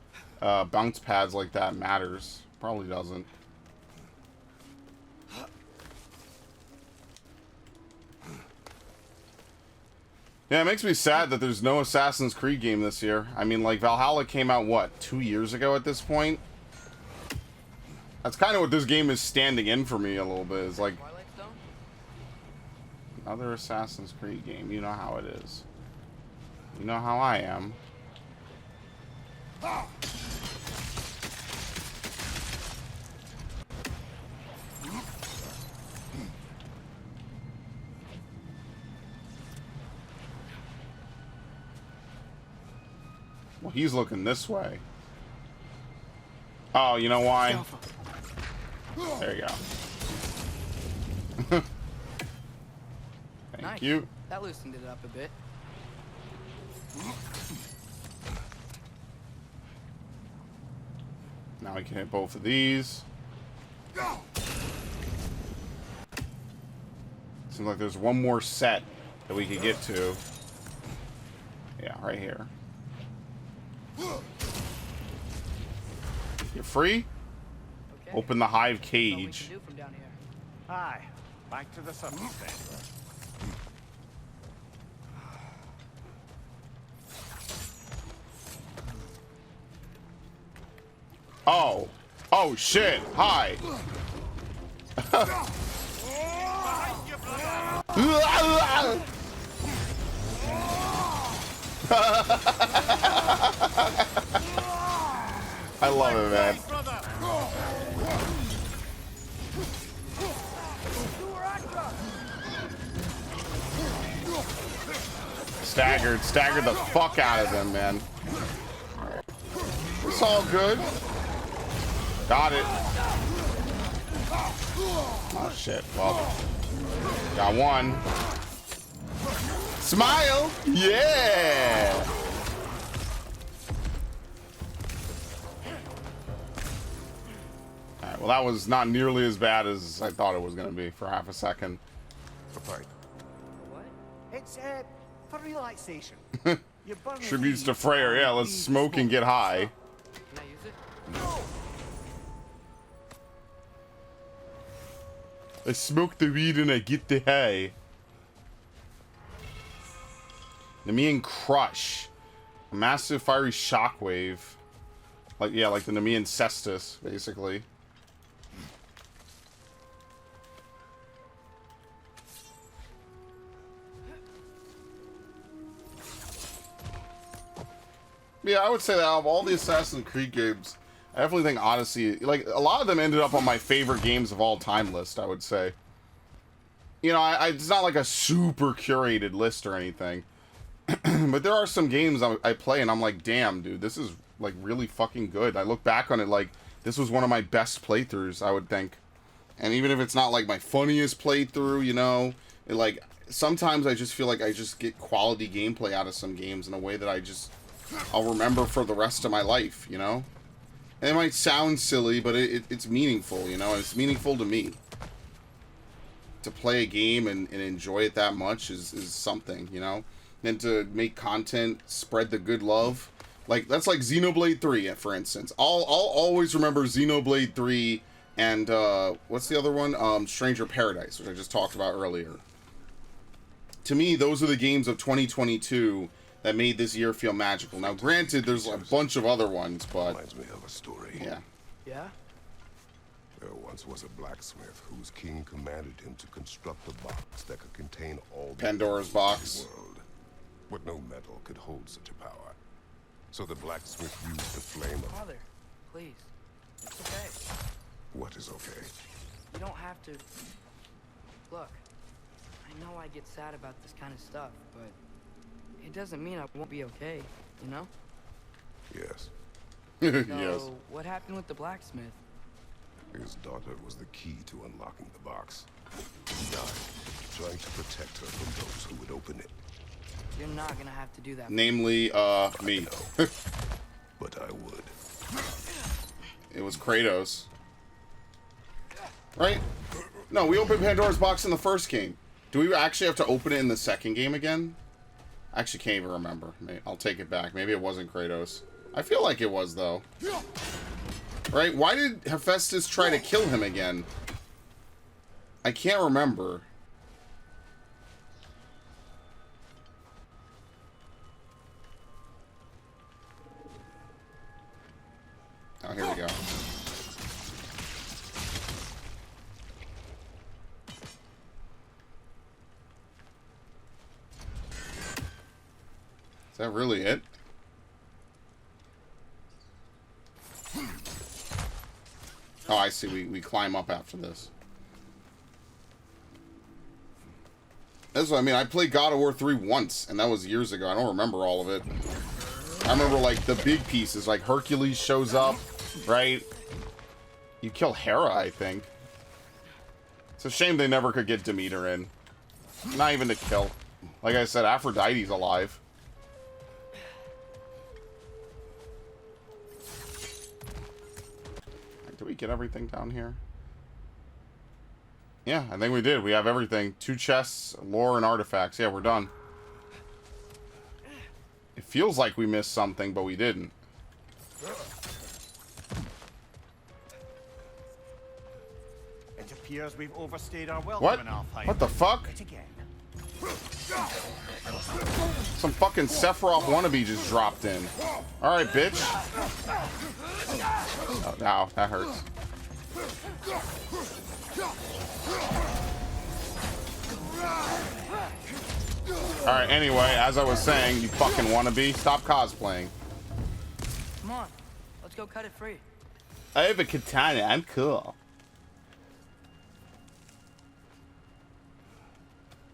pads like that matters. Probably doesn't. Yeah, it makes me sad that there's no Assassin's Creed game this year. I mean, like, Valhalla came out, what, 2 years ago at this point? That's kind of what this game is standing in for me a little bit. Is like, another Assassin's Creed game. You know how it is. You know how I am. Well, he's looking this way. Oh, you know why? There you go. Thank Nice. you. That loosened it up a bit. Now we can hit both of these. Seems like there's one more set that we could get to. Yeah, right here. You're free? Okay. Open the hive That's all we can cage. do from down here. Aye, back to the surface then. Oh. Oh, shit. Hi. I love it, man. Staggered the fuck out of them, man. It's all good. Got it. Oh shit. Well, got one. Smile. Yeah. All right. Well, that was not nearly as bad as I thought it was gonna be for half a second. What? It's for relaxation. You burn the Tributes to weed Freyr. Yeah, and let's weed smoke and get high. Can I use it? I smoke the weed and I get the hay. Nemean Crush. A massive fiery shockwave. Like, yeah, like the Nemean Cestus, basically. Yeah, I would say that out of all the Assassin's Creed games, I definitely think Odyssey, like, a lot of them ended up on my favorite games of all time list, I would say. You know, it's not like a super curated list or anything. But there are some games I play and I'm like, damn, dude, this is, like, really fucking good. I look back on it like, this was one of my best playthroughs, I would think. And even if it's not, like, my funniest playthrough, you know, like, sometimes I just feel like I just get quality gameplay out of some games in a way that I'll remember for the rest of my life, you know? And it might sound silly, but it's meaningful, you know? And it's meaningful to me. To play a game and enjoy it that much is something, you know? And to make content, spread the good love. Like, that's like Xenoblade 3, for instance. I'll always remember Xenoblade 3 and, what's the other one? Stranger Paradise, which I just talked about earlier. To me, those are the games of 2022 that made this year feel magical. Now, granted, there's a bunch of other ones, but Reminds me of a story. yeah. Yeah? There once was a blacksmith whose king commanded him to construct a box that could contain all the Pandora's metals box. of the world. But no metal could hold such a power. So the blacksmith used the flame of... Father, please. It's okay. What is okay? You don't have to... Look, I know I get sad about this kind of stuff, but it doesn't mean I won't be okay, you know? Yes. Yes. So, what happened with the blacksmith? His daughter was the key to unlocking the box. He died, trying to protect her from those who would open it. You're not gonna have to do that. Namely, me. But I would. It was Kratos. Right? No, we opened Pandora's box in the first game. Do we actually have to open it in the second game again? I actually can't even remember. I'll take it back. Maybe it wasn't Kratos. I feel like it was, though. Right? Why did Hephaestus try to kill him again? I can't remember. Oh, here we go. Is that really it? Oh, I see. We climb up after this. That's what I mean. I played God of War 3 once, and that was years ago. I don't remember all of it. I remember, like, the big pieces. Like, Hercules shows up, right? You kill Hera, I think. It's a shame they never could get Demeter in. Not even to kill. Like I said, Aphrodite's alive. Did we get everything down here? Yeah, I think we did. We have everything. 2 chests, lore, and artifacts. Yeah, we're done. It feels like we missed something, but we didn't. It appears we've overstayed our welcome What? in Alfheim. What the fuck? It again. Some fucking Sephiroth wannabe just dropped in. Alright, bitch. Oh, ow, that hurts. Alright, anyway, as I was saying, you fucking wannabe, stop cosplaying. Come on, let's go cut it free. I have a katana, I'm cool.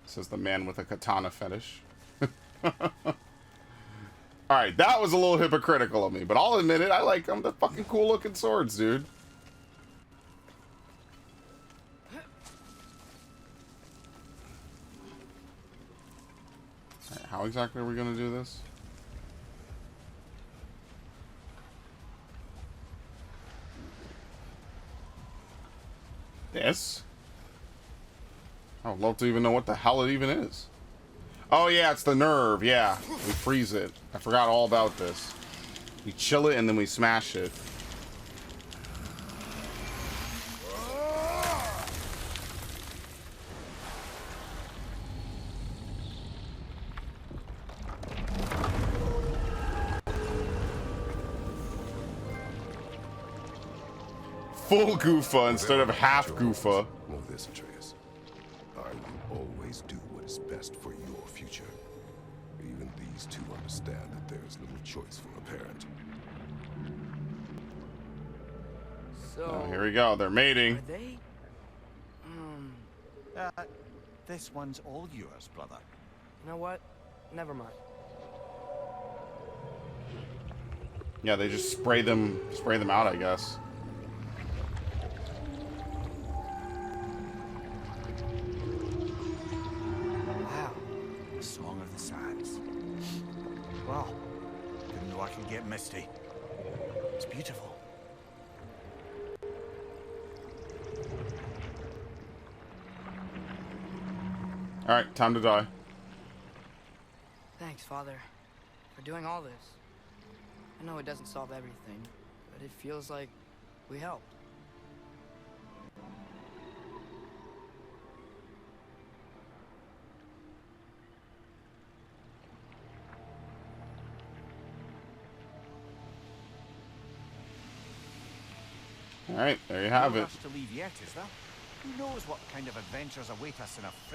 Says the man with a katana fetish. Alright, that was a little hypocritical of me, but I'll admit it, I like them. They're fucking cool looking swords, dude. Alright, how exactly are we gonna do this? This? I would love to even know what the hell it even is. Oh yeah, it's the nerve, yeah. We freeze it. I forgot all about this. We chill it and then we smash it. Full Goofa instead of half Goofa. Know this, Atreus. I will always do what is best for your future. Even these two understand that there is little choice for a parent. So, Oh, here we go. They're mating. are they? This one's all yours, brother. You know what? Never mind. Yeah, they just spray them out, I guess. Wow. The Song of the Sands. Well, didn't know I could get misty. It's beautiful. Alright, time to die. Thanks, Father, for doing all this. I know it doesn't solve everything, but it feels like we helped. All right, there you have No it. rush to leave yet, is there? Who knows what kind of adventures await us in a